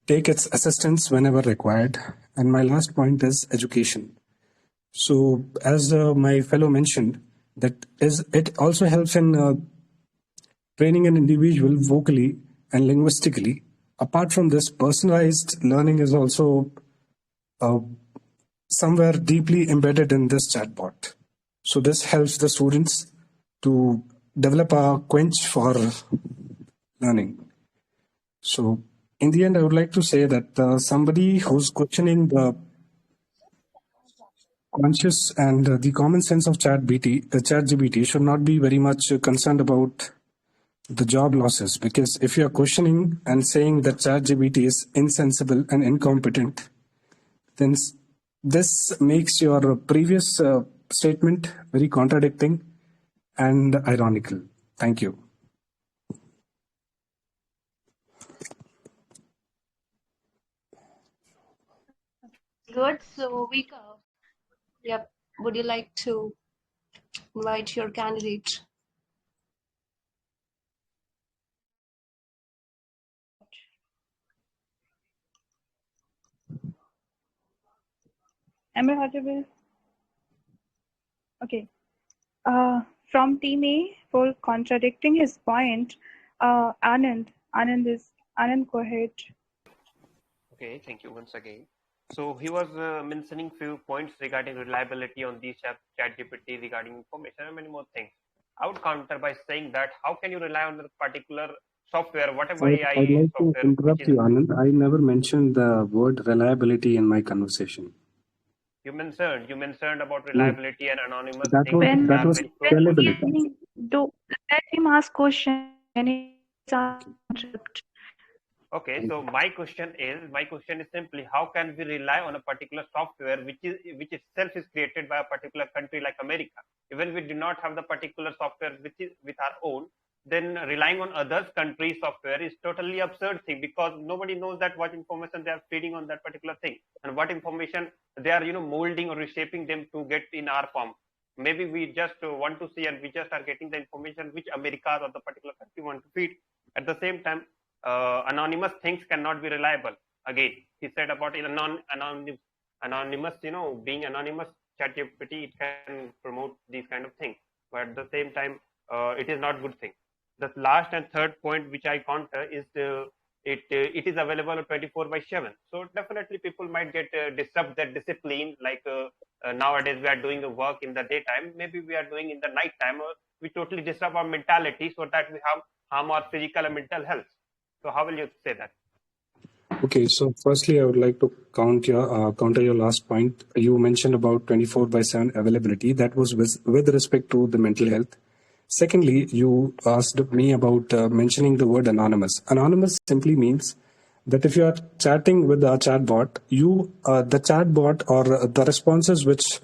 take its assistance whenever required. And my last point is education. So, as my fellow mentioned, it also helps in training an individual vocally and linguistically. Apart from this, personalized learning is also uh, somewhere deeply embedded in this chatbot. So this helps the students to develop a quench for learning. So in the end, I would like to say that somebody who's questioning the conscious and the common sense of ChatGPT should not be very much concerned about the job losses, because if you are questioning and saying that ChatGPT is insensible and incompetent, then this makes your previous statement very contradicting and ironical. Thank you. Good. So, Vika, yep. Would you like to invite your candidate? Am I audible? Okay. From Team A, for contradicting his point, Anand, go ahead. Okay, thank you once again. So he was mentioning few points regarding reliability on these chat GPT regarding information and many more things. I would counter by saying that how can you rely on a particular software, whatever I'd AI like to software, which interrupt is you, Anand. I never mentioned the word reliability in my conversation. you mentioned about No, reliability and anonymous that things was which When are that was very when fruitful. he scalability. do let him ask question. Can he Okay, interrupt? Okay, thank so you. my question is simply how can we rely on a particular software which itself is created by a particular country like America? Even we do not have the particular software which is with our own, then relying on others countries software is totally absurd thing because nobody knows that what information they are feeding on that particular thing and what information they are molding or reshaping them to get in our form. Maybe we just want to see and we just are getting the information which America or the particular country want to feed. At the same time, anonymous things cannot be reliable. Again, he said about anonymous, being anonymous, ChatGPT it can promote these kind of things, but at the same time, it is not good thing. The last and third point which I counter is it is available 24/7. So definitely people might get disrupt their discipline. Like nowadays we are doing the work in the daytime, maybe we are doing in the night time, or we totally disrupt our mentality so that we have harm our physical and mental health. So how will you say that? Okay, so firstly, I would like to counter your last point. You mentioned about 24/7 availability. That was with respect to the mental health. Secondly, you asked me about mentioning the word anonymous. Anonymous simply means that if you are chatting with a chatbot, the chatbot or the responses which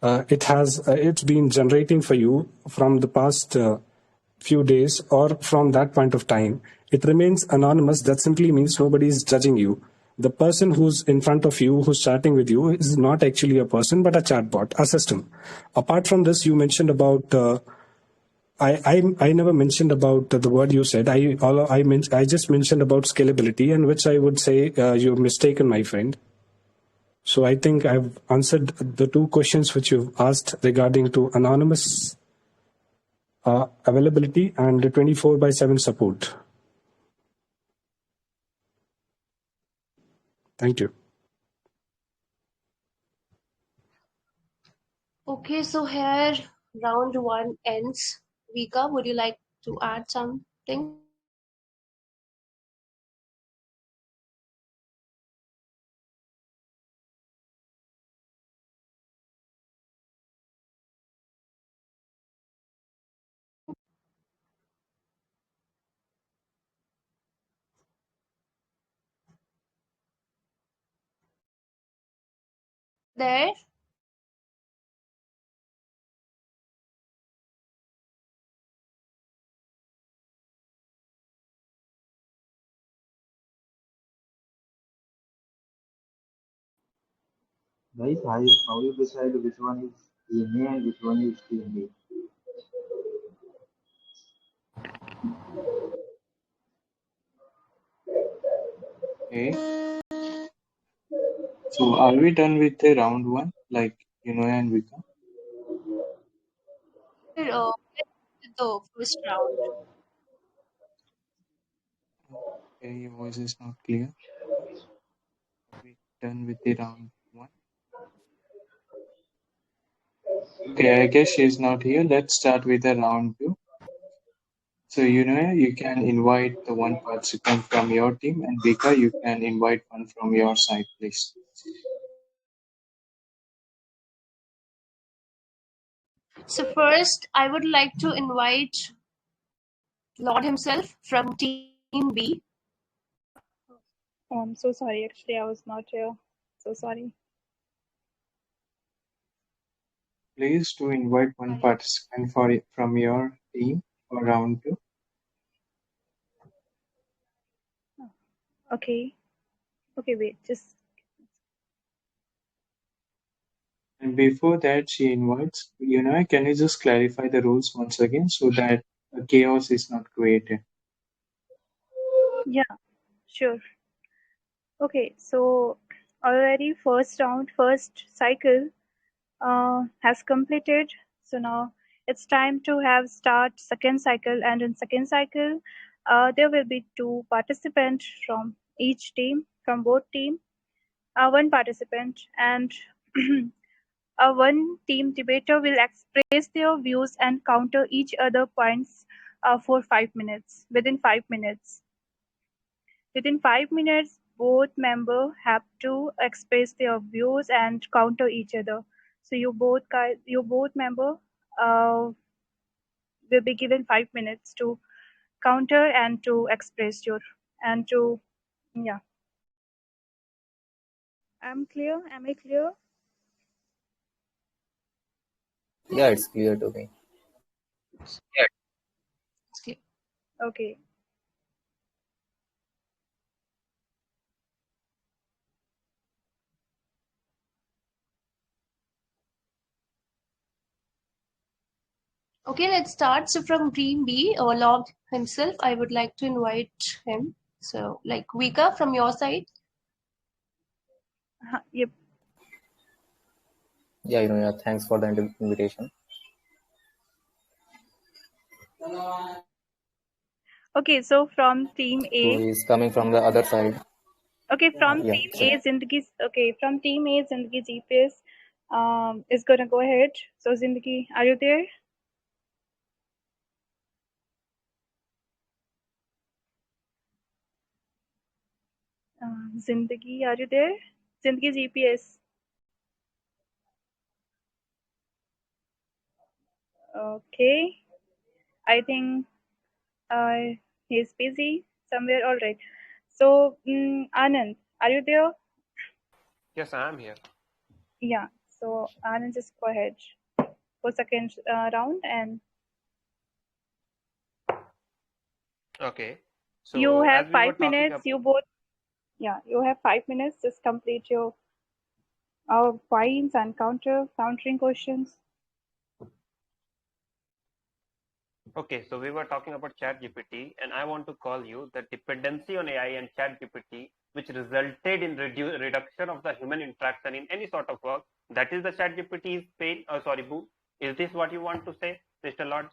it's been generating for you from the past few days or from that point of time, it remains anonymous. That simply means nobody is judging you. The person who's in front of you, who's chatting with you, is not actually a person but a chatbot, a system. Apart from this, you mentioned about I never mentioned about the word you said. I just mentioned about scalability, and which I would say you're mistaken, my friend. So I think I've answered the two questions which you've asked regarding to anonymous availability and 24/7 support. Thank you. Okay, so here round one ends. Vika, would you like to add something? There? Guys, how you decide which one is EMA and which one is TMA? Okay. So are we done with the round one? Like, and Vika? The first round. Okay, your voice is not clear. Are we done with the round one? Okay, I guess she's not here. Let's start with the round two. So, you can invite the one participant from your team, and Vika, you can invite one from your side, please. So first, I would like to invite Lord himself from Team B. Oh, I'm so sorry. Actually, I was not here. So sorry. Please to invite one participant from your team for round two. Okay. Okay, wait. Just And before that, she invites, can you just clarify the rules once again so that chaos is not created? yeah, sure. Okay, so already first round, first cycle has completed. So now it's time to have start second cycle, and in second cycle, there will be two participants from each team, from both team. one participant, and one team debater will express their views and counter each other points for 5 minutes. Within 5 minutes, both members have to express their views and counter each other. So you both member will be given 5 minutes to counter and to express your and to yeah. I'm clear. Am I clear? Yeah, it's clear to me. Okay. Okay, let's start. So from Team B, Log himself, I would like to invite him. So, like Vika, from your side. Yep. Yeah, yeah, thanks for the invitation. Okay, so from Team A. Who is coming from the other side? Okay, from Yeah, Team A, Zindagi GPS is gonna go ahead. So Zindagi, are you there? Zindagi, are you there? Zindagi GPS. Okay, I think he's busy somewhere. All right. So Anand, are you there? Yes, I am here. Yeah. So Anand, just go ahead for second round and. Okay. So You have as we were 5 talking minutes. about, You both. Yeah, you have 5 minutes. Just complete your points and countering questions. okay, so we were talking about Chat GPT, and I want to call you the dependency on AI and Chat GPT, which resulted in reduction of the human interaction in any sort of work. That is the Chat GPT's pain. Boo. Is this what you want to say, Mr. Lord?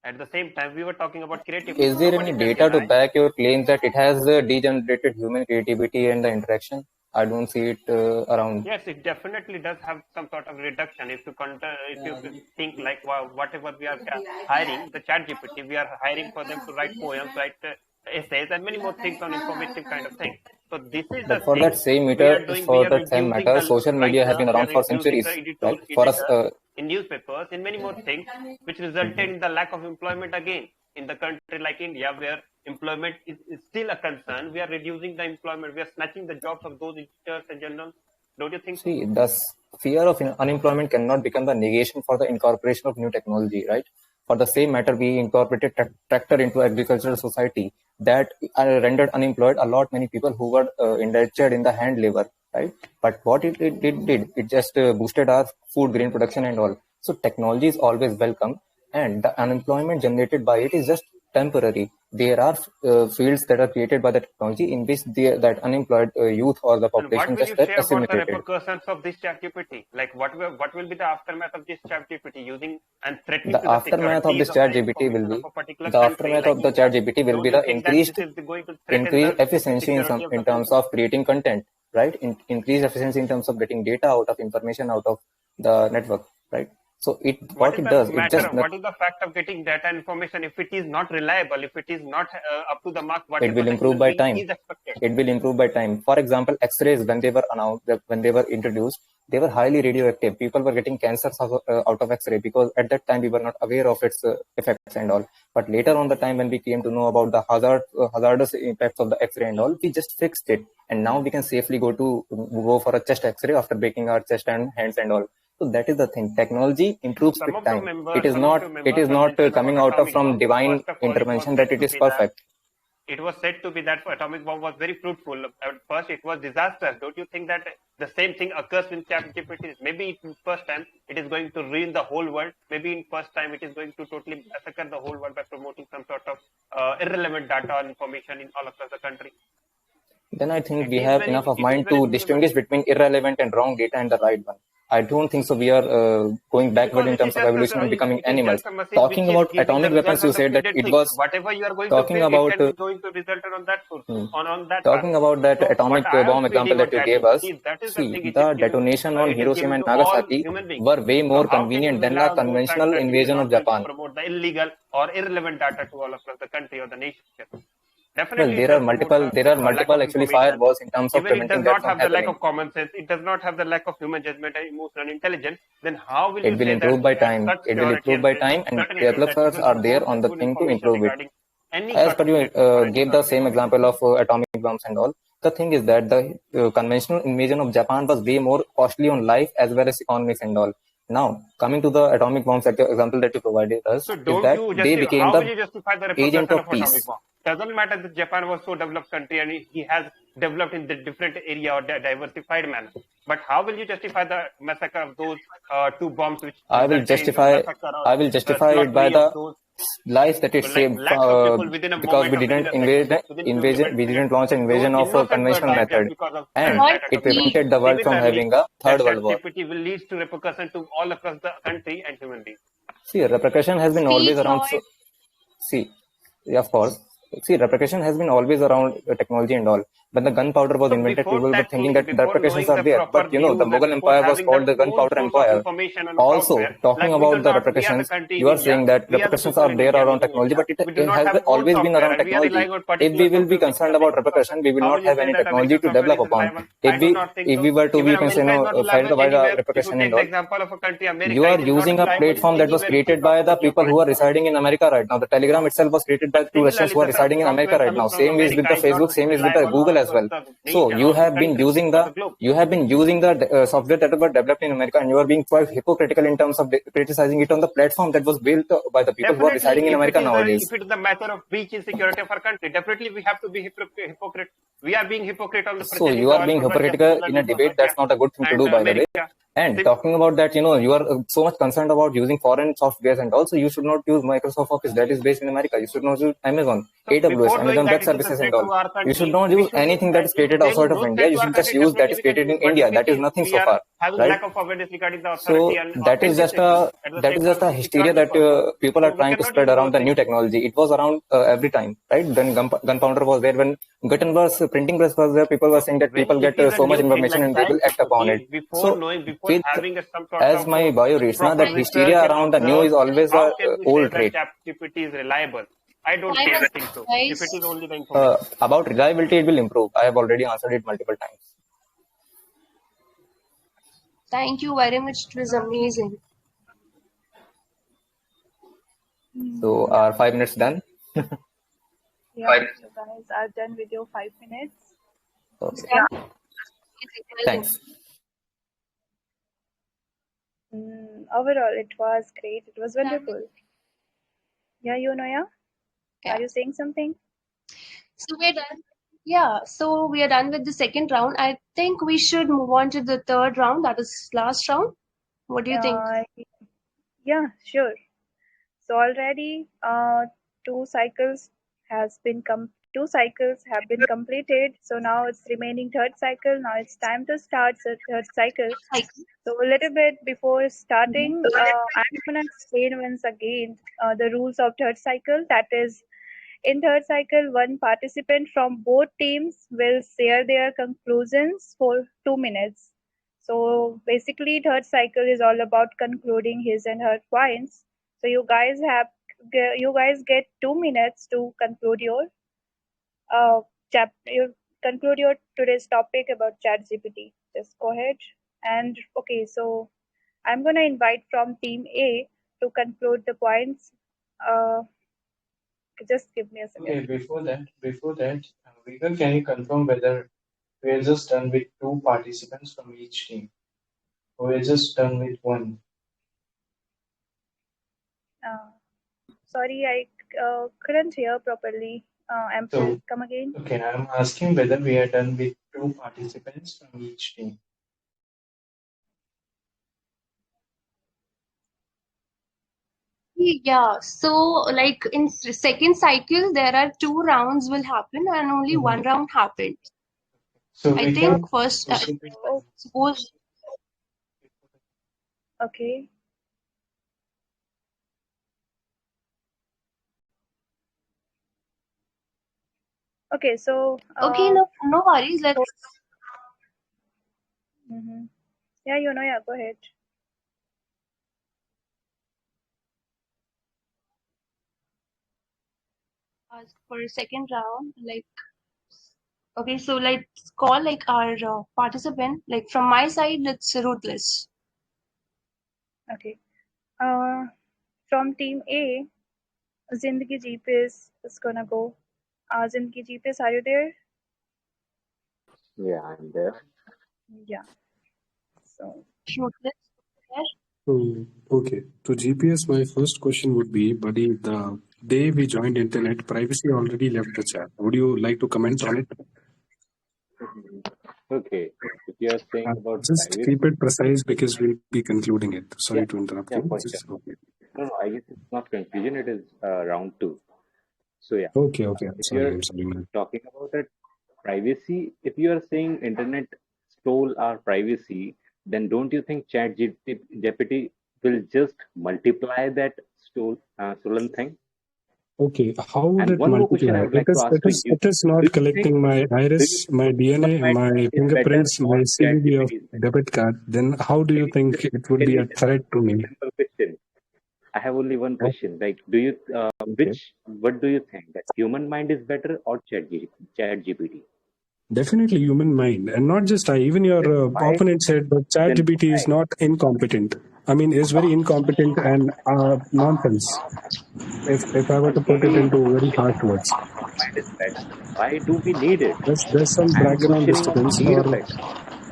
At the same time, we were talking about creativity. Is there Nobody any can data to deny. back your claim that it has degenerated human creativity and the interaction? I don't see it around. Yes, it definitely does have some sort of reduction. If you think like whatever we are hiring, the Chat GPT, we are hiring for them to write poems, write essays, and many more things on informative kind of thing. So this is the But for thing that same we are matter, doing. for We are that same reducing matter, the social media has writers, been we are around for reducing the centuries, right? For us, editors in newspapers, in many more things, which resulted in the lack of employment again in the country like India, where employment is still a concern. We are reducing the employment. We are snatching the jobs of those editors and journals. Don't you think so? see, the fear of unemployment cannot become the negation for the incorporation of new technology, right? For the same matter, we incorporated tractor into agricultural society that rendered unemployed a lot many people who were indentured in the hand labor, right? But what it just boosted our food grain production and all. So technology is always welcome, and the unemployment generated by it is just temporary. There are fields that are created by the technology in which that unemployed youth or the And what population will just you get share about the assimilated. repercussions of this Chat GPT? Like what will be the aftermath of this Chat GPT using and threatening The to the aftermath of securities this of the Chat GPT will information of be a particular the country aftermath like of the India? Chat GPT will Don't be you the think that this is going to threaten increased the efficiency security of the in terms country? of creating content, right? Increased efficiency in terms of getting data out of information out of the network, right? So What what is it the does, it matter? just What is the fact of getting data and information if it is not reliable, if it is not up to the mark, it whatever will the improve human by being time. is expected? It will improve by time. For example, X-rays, when they were announced, when they were introduced, they were highly radioactive. People were getting cancers out of X-ray because at that time we were not aware of its effects and all. But later on the time when we came to know about the hazardous impacts of the X-ray and all, we just fixed it, and now we can safely go for a chest X-ray after breaking our chest and hands and all. So that is the thing. Technology improves Some with of the time. members, some of your It members is have not mentioned about coming out of atomic from bomb. divine First of all, intervention that it is perfect. It was said to be that atomic bomb was very fruitful. At first, it was disastrous. Don't you think that the same thing occurs with ChatGPT? Maybe in first time it is going to ruin the whole world. Maybe in first time it is going to totally massacre the whole world by promoting some sort of irrelevant data or information in all across the country. Then I think we have enough of mind to distinguish between irrelevant and wrong data and the right one. I don't think so. We are going backward in terms of evolution and becoming animals. Talking about atomic weapons, you said that it was whatever you are going talking to feed, about it can be going to result on that source, on that talking path. about that So atomic what I am bomb example feeding that on you gave us. ChatGPT, that is the See, thing. the detonation on It is Hiroshima given and to all Nagasaki human beings. were way So more how can convenient we than rely the on those facts conventional that it is invasion not of going to Japan. promote the illegal or irrelevant data to all across the country or the nation? Well, Definitely, it there are does promote multiple lack of actually information. firewalls in terms of Even it preventing does that not from have the lack happening. of common sense. It does not have the lack of human judgment and emotional intelligence. Then how will you It will say improve that by it has time. such It will purity improve and by time, and certainty that developers it are will there hold on the the good thing to information improve it. regarding any As sort per of you related or any gave the sort of same information? example of atomic bombs and all. The thing is that the conventional invasion of Japan was way more costly on life as well as economics and all. Now, coming to the atomic bombs example that you provided us, So is don't that you they justify? became How will the you justify the agent repercussion of of atomic peace. bomb? Doesn't matter that Japan was so developed country and he has developed in the different area or diversified manner. But how will you justify the massacre of those two bombs which I will resulted in the massacre or I will justify it by slaughtering of the those life that it like saved lakhs of people within a because moment we or within didn't a second, within few invasion, we minutes? didn't launch an Those invasion of a innocent were conventional died just method, because of and What that it atomic bomb. prevented the world from Similarly, having a third that world war. ChatGPT will lead to repercussion to all across the country and human beings. See, repercussion has been always speak, around. Lord. See, yeah, of course. See, repercussion has been always around technology and all. When the gunpowder was So invented, before people were thinking that before repercussions knowing are the there. proper But you know, the views and Mughal before Empire was having the called the full gunpowder source of empire. information on Also, software, talking like we about do the not, we are the repercussions, country you in are India, saying that we are the repercussions people are in there India around making technology, India. but We do it not has have own always been software around and we are technology. relying on If particular we will be software which is concerned about American repercussion, software. we will How not will you have say any that technology American to software develop is upon. reliable? I do not think If so. we were to, Even we can say, America is not fight reliable by the anywhere. If you repercussion take and the all, example of a country, America, you are it is not using a reliable platform that was anywhere if you created talk by the about people who are geopolitics. residing in America right now. The Telegram itself was created by two Russians Similarly, who are the residing in America software right coming now. from Same is with America the is not Facebook, same is with the reliable all Google as across well. the So nation you or the have been country using or the globe. the software that were developed in America, and you are being quite hypocritical in terms of criticizing it on the platform that was built by the people who are Definitely, residing in America nowadays. if it is a matter of breach in security of our country, definitely we have to be hypocrite. We are being hypocrite on the So purchasing you the are oil being from Russia. hypocritical in a Similarly, for debate. Russia That's not a good thing to and do, by the way. America. And talking about that, you are so much concerned about using foreign softwares, and also you should not use Microsoft Office that is based in America. You should not use Amazon, So AWS, before knowing Amazon that Web it is a Services and threat all. to our You should country, not we use should use anything that that. is If created there is outside of no India. threat You to our should just country, use that definitely is we can created in use. But India. if That is nothing we so are far, having right? lack of awareness regarding the So authority and that is just authenticity at the same a time hysteria security that purpose, people are so we trying to cannot spread use those around the things. new technology. It was around every time, right? When gunpowder was there, when Gutenberg's printing press was there, people were saying that When people it get is a so much new thing information like and they will Chat act upon it. GPT, before So knowing, before with having some sort as of my bio reads now, proper that research hysteria and around the new observe, is always how a can we say old that trait. Chat GPT is reliable? I don't Time is think so. If it guys. is only the information. About reliability, it will improve. I have already answered it multiple times. Thank you very much. It was amazing. So are 5 minutes done? Yeah, you guys are done with your 5 minutes. Okay. Yeah. Thanks. Overall, it was great. It was wonderful. Yeah, Yeah. are you saying something? So we're done. Yeah, so we are done with the second round. I think we should move on to the third round, that is last round. What do you think? Yeah, sure. So already, two cycles have been completed. So now it's remaining third cycle. Now it's time to start the third cycle. So a little bit before starting, I'm gonna explain once again the rules of third cycle. That is, in third cycle, one participant from both teams will share their conclusions for 2 minutes. So basically, third cycle is all about concluding his and her points. So you guys get 2 minutes to conclude your conclude your today's topic about ChatGPT. Just go ahead. And okay, so I'm gonna invite from team A to conclude the points. Just give me a second. Okay, before that, Vigal, can you confirm whether we are just done with 2 participants from each team, or we're just done with 1? Sorry, I couldn't hear properly. So, Come again. okay, I'm asking whether we are done with 2 participants from each team. Yeah, so like in second cycle, there are 2 rounds will happen and only one round happened. So I we think can first, proceed with suppose Okay. Okay, so Okay, no worries. Let's. yeah, yeah, go ahead. Ask for a second round. Like, okay, so let's call like our participant. Like from my side, it's Ruthless. Okay. From team A, Zindagi GPS is gonna go. Zindagi GPS, are you there? Yeah, I'm there. Yeah. So Ruthless. Okay, to GPS, my first question would be, buddy, the day we joined internet, privacy already left the chat. Would you like to comment on it? Okay, if you are saying about Just privacy, keep it precise because we'll be concluding it. Sorry yeah, to interrupt yeah, you. for Just, sure. okay. No, I guess it's not confusion. It is round two. So yeah, Okay, I'm if sorry, you're I'm sorry, man. talking about it, privacy, if you are saying internet stole our privacy, then don't you think Chat GPT will just multiply that stolen thing? Okay, how would And it one more question multiply? I would like to ask It to is, you. it is Do not you think collecting my do you iris, think my human DNA, mind my is better fingerprints, or my Chat CVV of GPT is better? debit card. Then how do you think it would be a threat to me? Simple question. I have only one question. Like, do you Okay. what do you think that human mind is better or Chat GPT? Definitely human mind, and not just I. Even your Then why opponent said that then ChatGPT is why not incompetent. I mean, is very incompetent and nonsense. If I were to put it again into very harsh words, human mind is better? Why do we need it? there's some I am background questioning on the disturbance. need Or of it.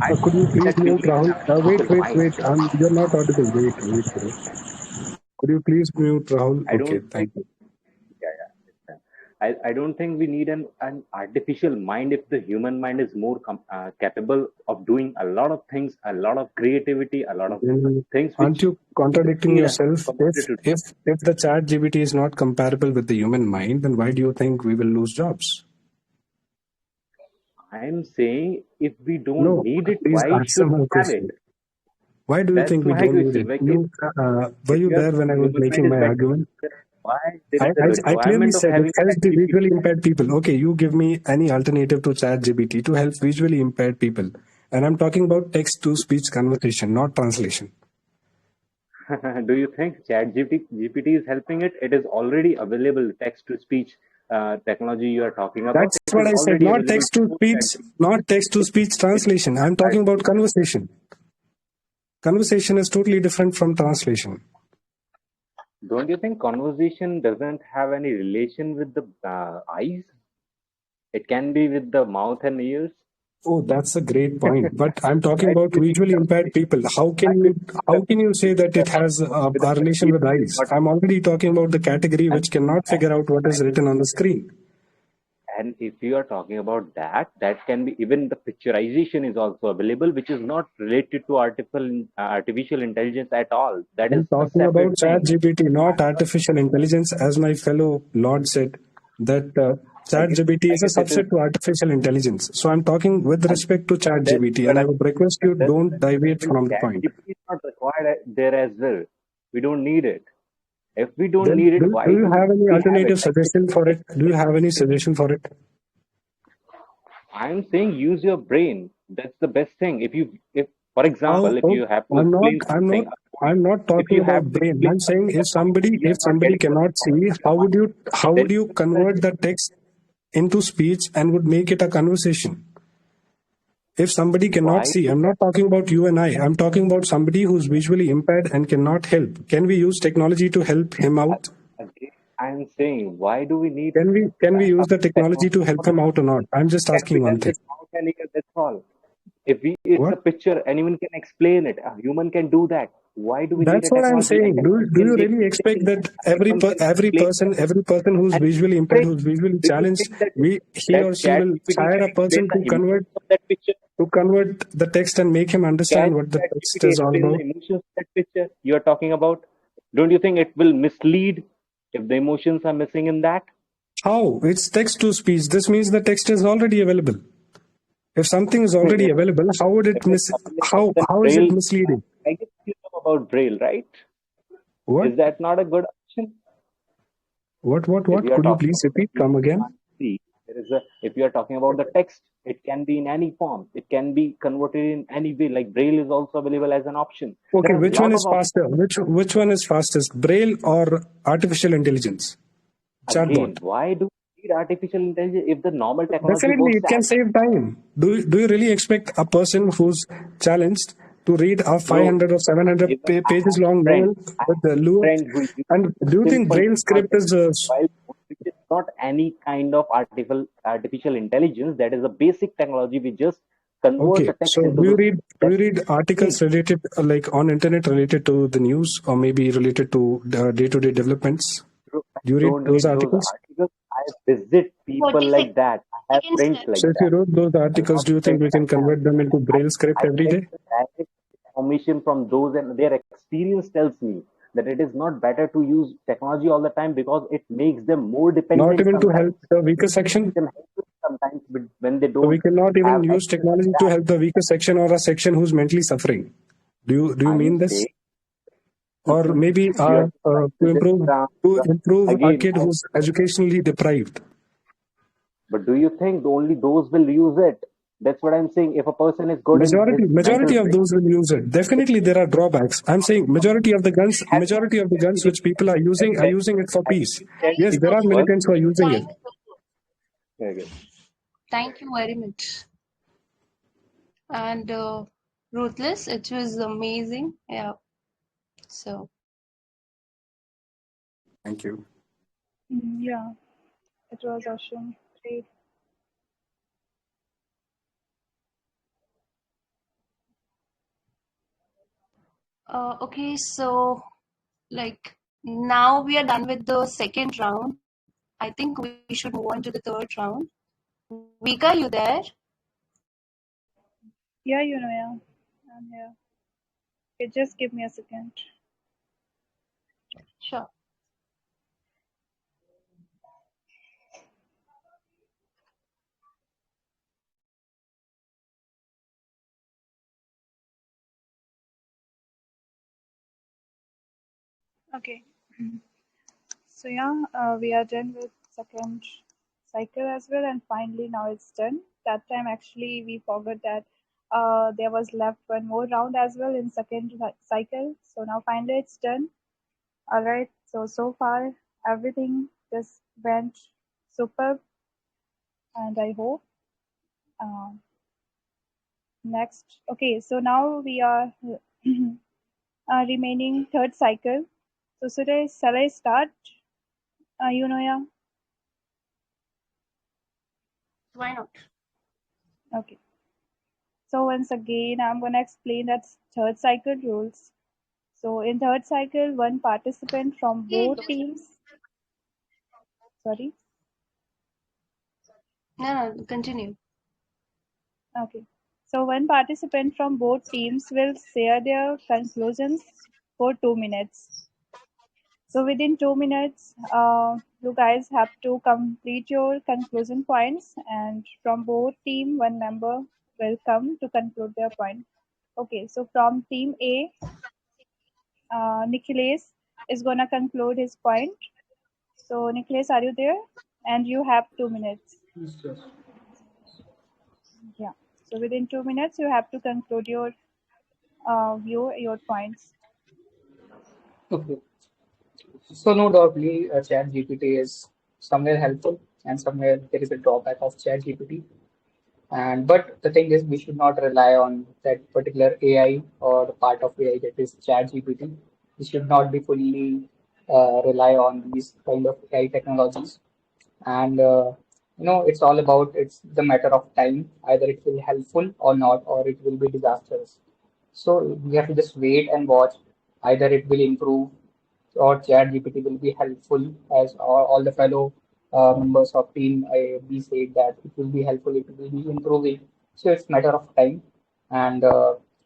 I could don't you think please that we mute need Rahul? an Wait, artificial wait, mind. wait. You're not audible. Wait, bro. Could you please mute Rahul? I Okay, don't think thank you. yeah. I don't think we need an artificial mind if the human mind is more capable of doing a lot of things, a lot of creativity, a lot of Then things aren't which you we don't contradicting need a yourself? computer to do. If the chat GPT is not comparable with the human mind, then why do you think we will lose jobs? I'm saying if we don't No, need it, please why answer should we my have it? question. Why do you That's think we my don't need question. it? Like You were if you you are there when I saying was human mind making is my better, argument? then why there is a I clearly requirement of said it having helps the ChatGPT? visually impaired people. Okay, you give me any alternative to ChatGPT to help visually impaired people. And I'm talking about text to speech conversation, not translation. Do you think GPT is helping it? It is already available. Text to speech technology you are talking about. That's It what is I said, already not available text to before speech, ChatGPT. not text to It, speech it translation. I'm talking about conversation. Conversation is totally different from translation. don't you think conversation doesn't have any relation with the eyes? It can be with the mouth and ears. Oh, that's a great point. But I'm talking Why do about you think visually impaired conversation? people. Why do you think How can you say conversation that it has with a our relation with people is eyes? not? I'm already talking about the category And, which cannot and, figure out what is written on the screen. and if you are talking about that, that can be even the picturization is also available, which is not related to artificial intelligence at all. That is I'm a talking separate about Chat thing. GPT, not artificial intelligence, as my fellow Lord said, that I Chat guess GPT I is guess a it is. subset to artificial intelligence. So I'm talking with respect to Chat But then, GPT, but, and I would request you don't deviate even from the point. ChatGPT is not required there as well. We don't need it. If we don't Then need it, do why you do have any we have it? alternative Like suggestion for it? Do you have any suggestion for it? I'm saying, use your brain. That's the best thing. If for How? example, if Oh, you have to explain something, a point, I'm not if talking you have about to brain. explain I'm saying something, a point, and you if are not somebody getting the cannot see, response in your mind, how then would you convert the text into speech and would make it a conversation? If somebody cannot why see, do I'm not talking about you and I. I'm talking about somebody who's visually impaired and cannot help. Can we use technology to help him out? again, I'm saying, why do we need Can we use a the technology technology to help for him that? out or not? I'm just Can be asking one help thing. with mouth and ear, that's all. It's What? a picture, anyone can explain it. A human can do that. Why do we need That's a what I'm technology? And saying. technology Do can you be really expect explained. that every Anyone can explain that. every person who's And visually impaired, brain. who's visually Do you challenged, think that he or she Chat will GPT hire can a explain person the emotions of that picture? to convert the text and make him Can understand what the Chat text GPT is all explain the about? emotions of that picture you are talking about? Don't you think it will mislead if the emotions are missing in that? How? It's text to speech. This means the text is already available. If something is already if available, how would it if it's miss? available, then How is it braille. misleading? I guess you know about Braille, right? What? Is that not a good option? What? If you are Could you talking please about the repeat? people Come who again? can't see, if you are talking about the text, it can be in any form. It can be converted in any way. Like Braille is also available as an option. Okay, There are a which one lot is of options. faster? Which one is fastest? Braille or artificial intelligence? Again, Chatbot. why do we need artificial intelligence if the normal technology Definitely, works it can as save time. Do you really expect a person who's challenged to read a bro? 500 or 700 Even I pages have a long friend. novel I with the have a lure? friend who uses And do you think simple Braille script technology is mobile phone, which is not any kind of artificial intelligence. That is a basic technology. We just convert okay? the text So into the do you that's read it. articles related like on internet related to the news or maybe related to the day-to-day developments? I Do you read don't those read those articles? articles. I visit 30 people like that. I have seconds friends left. like So if you that. wrote those I'm articles, not do you think saying we that can convert them into Braille script I every get day? the direct information from those, and their experience tells me that it is not better to use technology all the time because it makes them more Not dependent even to help sometimes. the weaker It makes section? them helpless sometimes when they So we don't cannot even have use access to technology to that. help the weaker section or a section who's mentally suffering. Do you I'm mean this? saying Or maybe you are just trying to to just improve to improve a again. kid who's educationally deprived? But do you think only those will use it? That's what I'm saying. If a person is good in his mental Majority of brain, those will use it. Definitely there are drawbacks. I'm saying have you majority of the guns which people are using it for have you peace. seen Chat Yes, there are GPT work? militants who are using Time it. is over. Okay. Thank you very much. And Ruthless, it was amazing. Yeah. So, Thank you. Yeah, it was awesome. Great. okay, so like now we are done with the second round. I think we should move on to the third round. Vika, you there? Yeah, yeah, I'm here. Okay, just give me a second. Sure. Okay. So yeah, we are done with second cycle as well, and finally now it's done. That time actually we forgot that there was left one more round as well in second cycle. So now finally it's done. All right. So far everything just went superb, and I hope uh, next. Okay. So now we are remaining third cycle. So shall I start? Yeah. Why not? Okay. So once again, I'm going to explain that third cycle rules. So in third cycle, one participant from Okay, both just teams, sorry, no, continue. okay. So one participant from both teams will share their conclusions for 2 minutes. So within 2 minutes, you guys have to complete your conclusion points, and from both team, one member will come to conclude their point. Okay, so from team A, Nicholas is gonna conclude his point. So Nicholas, are you there? And you have 2 minutes. Yeah. So within 2 minutes, you have to conclude your your points. Okay. So no doubtly, Chat GPT is somewhere helpful and somewhere there is a drawback of Chat GPT. And but the thing is, we should not rely on that particular AI or the part of AI that is Chat GPT. We should not be fully rely on these kind of AI technologies. And it's all about it's the matter of time. Either it will be helpful or not, or it will be disastrous. So we have to just wait and watch. Either it will improve or Chat GPT will be helpful, as all the fellow members of team we said that it will be helpful, it will be improving. So it's matter of time, and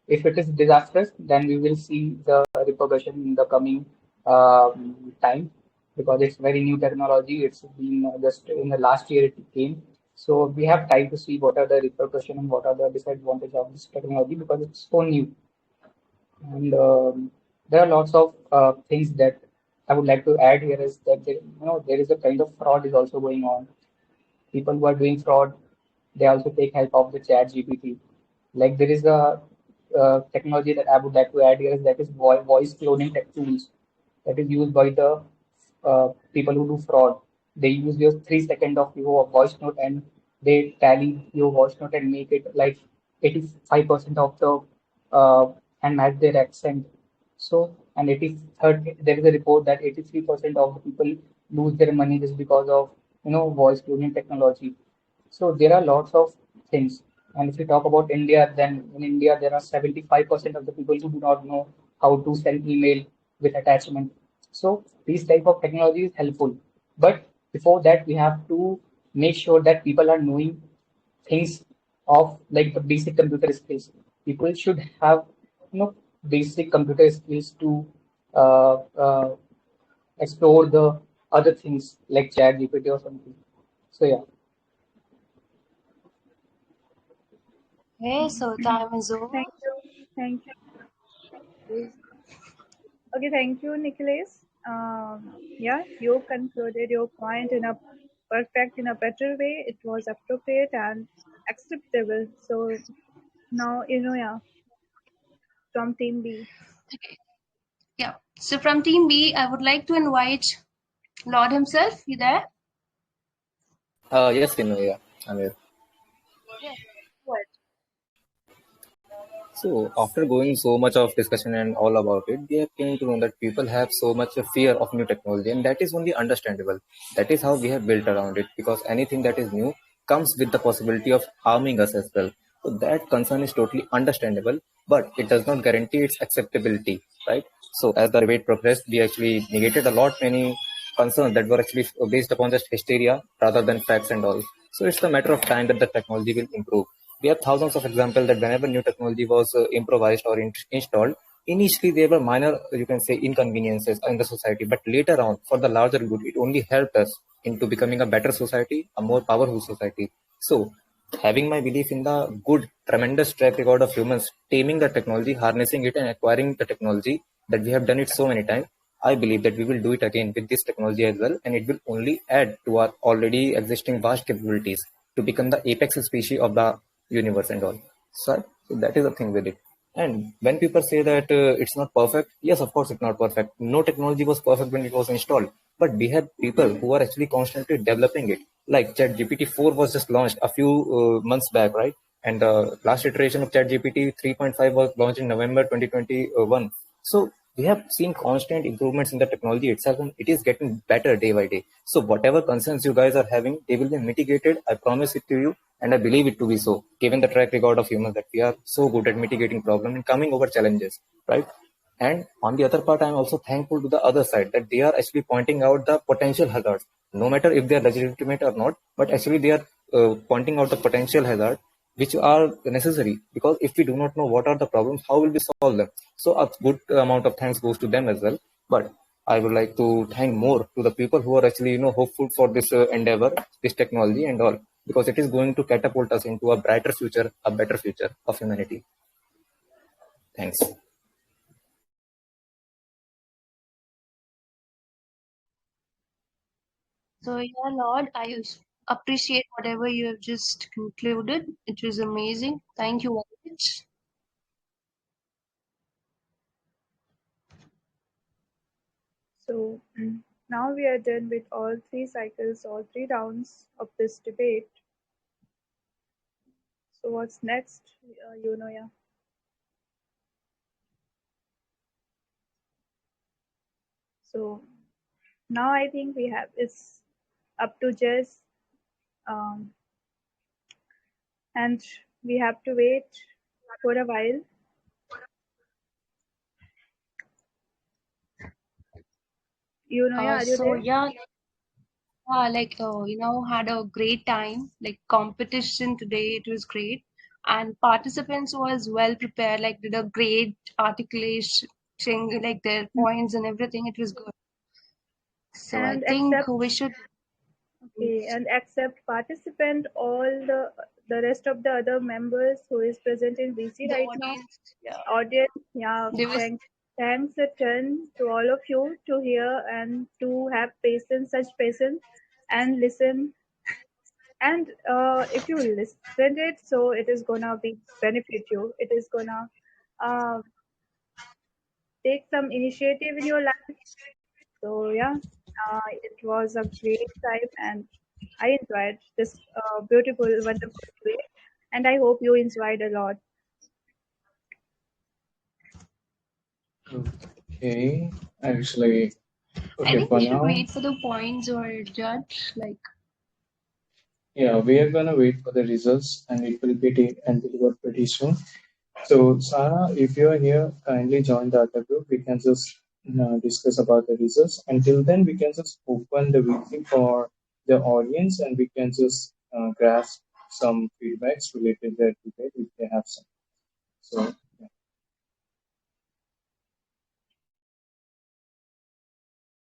if it is disastrous, then we will see the repercussion in the coming time, because it's very new technology. It's been just in the last year it came. So we have time to see what are the repercussions and what are the disadvantages of this technology because it's so new. And there are lots of things that I would like to add here is that there is a kind of fraud is also going on. People who are doing fraud, they also take help of the Chat GPT. Like there is a technology that I would like to add here is that is voice cloning tech tools that is used by the people who do fraud. They use your 3 seconds of your voice note and they tally your voice note and make it like 85% of the and match their accent. So and 83 there is a report that 83% of the people lose their money just because of voice cloning technology. So there are lots of things. And if we talk about India, then in India there are 75% of the people who do not know how to send email with attachment. So these type of technology is helpful. But before that, we have to make sure that people are knowing things of like the basic computer skills. People should have basic computer skills to uh, uh, explore the other things like Chat GPT or something. So yeah. Okay, so time is over. Thank you. Thank you. Okay, thank you, Nicholas. Yeah, you concluded your point in a in a better way. It was appropriate and acceptable. So now, yeah, from Team B. Yeah. So from Team B, I would like to invite Lord himself. You there? Yes, yeah, I'm here. Yeah. Go ahead. So after going so much of discussion and all about it, we have came to know that people have so much a fear of new technology, and that is only understandable. That is how we have built around it, because anything that is new comes with the possibility of harming us as well. So that concern is totally understandable, but it does not guarantee its acceptability, right? So as the debate progressed, we actually negated a lot many concerns that were actually based upon just hysteria rather than facts and all. So it's a matter of time that the technology will improve. We have thousands of examples that whenever new technology was improvised or installed, initially there were minor, you can say, inconveniences in the society, but later on, for the larger good, it only helped us into becoming a better society, a more powerful society. So, having my belief in the good, tremendous track record of humans taming the technology, harnessing it, and acquiring the technology that we have done it so many times, I believe that we will do it again with this technology as well, and it will only add to our already existing vast capabilities to become the apex species of the universe and all. So that is the thing with it. And when people say that it's not perfect, yes, of course it's not perfect. No technology was perfect when it was installed, but we have people who are actually constantly developing it. Like Chat GPT 4 was just launched a few months back, right? And the last iteration of Chat GPT 3.5 was launched in November 2021. So we have seen constant improvements in the technology itself, and it is getting better day by day. So whatever concerns you guys are having, they will be mitigated. I promise it to you, and I believe it to be so, given the track record of humans that we are so good at mitigating problems and coming over challenges, right? And on the other part, I'm also thankful to the other side that they are actually pointing out the potential hazards, no matter if they are legitimate or not, but actually they are pointing out the potential hazard which are necessary, because if we do not know what are the problems, how will we solve them? So a good amount of thanks goes to them as well. But I would like to thank more to the people who are actually hopeful for this endeavor, this technology and all, because it is going to catapult us into a brighter future, a better future of humanity. Thanks. So yeah, Lord, appreciate whatever you have just concluded. It was amazing. Thank you very much. So now we are done with all three cycles, all three rounds of this debate. So what's next, yeah? So now I think it's up to Jess, um, and we have to wait for a while. Are you So there? yeah, had a great time. Like competition today, it was great, and participants was well prepared. Like did a great articulation, like their points and everything. It was good. So I And think accept we should. Okay, and accept participant all the rest of the other members who is present in VC The right now. audience, yeah, Audience, yeah, they was thank. thanks a ton to all of you to hear and to have patience, such patience, and listen. And if you listen it, so it is gonna be benefit you. It is gonna uh, take some initiative in your life. So yeah, it was a great time, and I enjoyed this beautiful, wonderful day, and I hope you enjoyed a lot. Okay, actually, I okay, think for we should now, wait for the points or judge. Like, yeah, we are gonna wait for the results and it will be delivered pretty soon. So, Sarah, if you are here, kindly join the other group. We can just discuss about the results. Until then, we can just open the meeting for the audience and we can just grasp some feedbacks related to that debate if they have some. So,